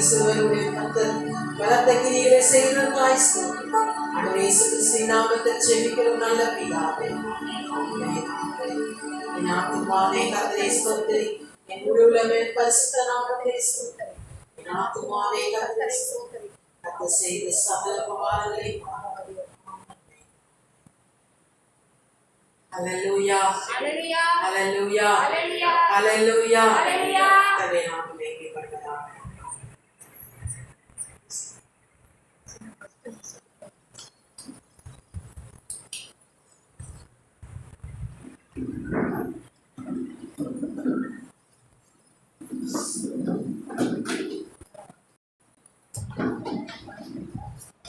சிறுவருடைய கர்த்தர் பலத்த கிரிகளை செய்வதற்காய் ஆண்டவரே இயேசு கிறிஸ்துவின் நாமத்தில் ஜெபிக்கிறோம் நல்ல பிதாவே. என் ஆத்துமாவே கர்த்தரை ஸ்தோத்திரி, என் முழு உள்ளமே பரிசுத்த நாமத்தை ஸ்தோத்திரி. என் ஆத்துமாவே கர்த்தரை ஸ்தோத்திரி, கர்த்தர் செய்த சகல உபகாரங்களை ஹல்லேலூயா ஹல்லேலூயா ஹல்லேலூயா ஹல்லேலூயா ஹல்லேலூயா. கர்த்தரே நாமம் மகிமைப்படுவதாக.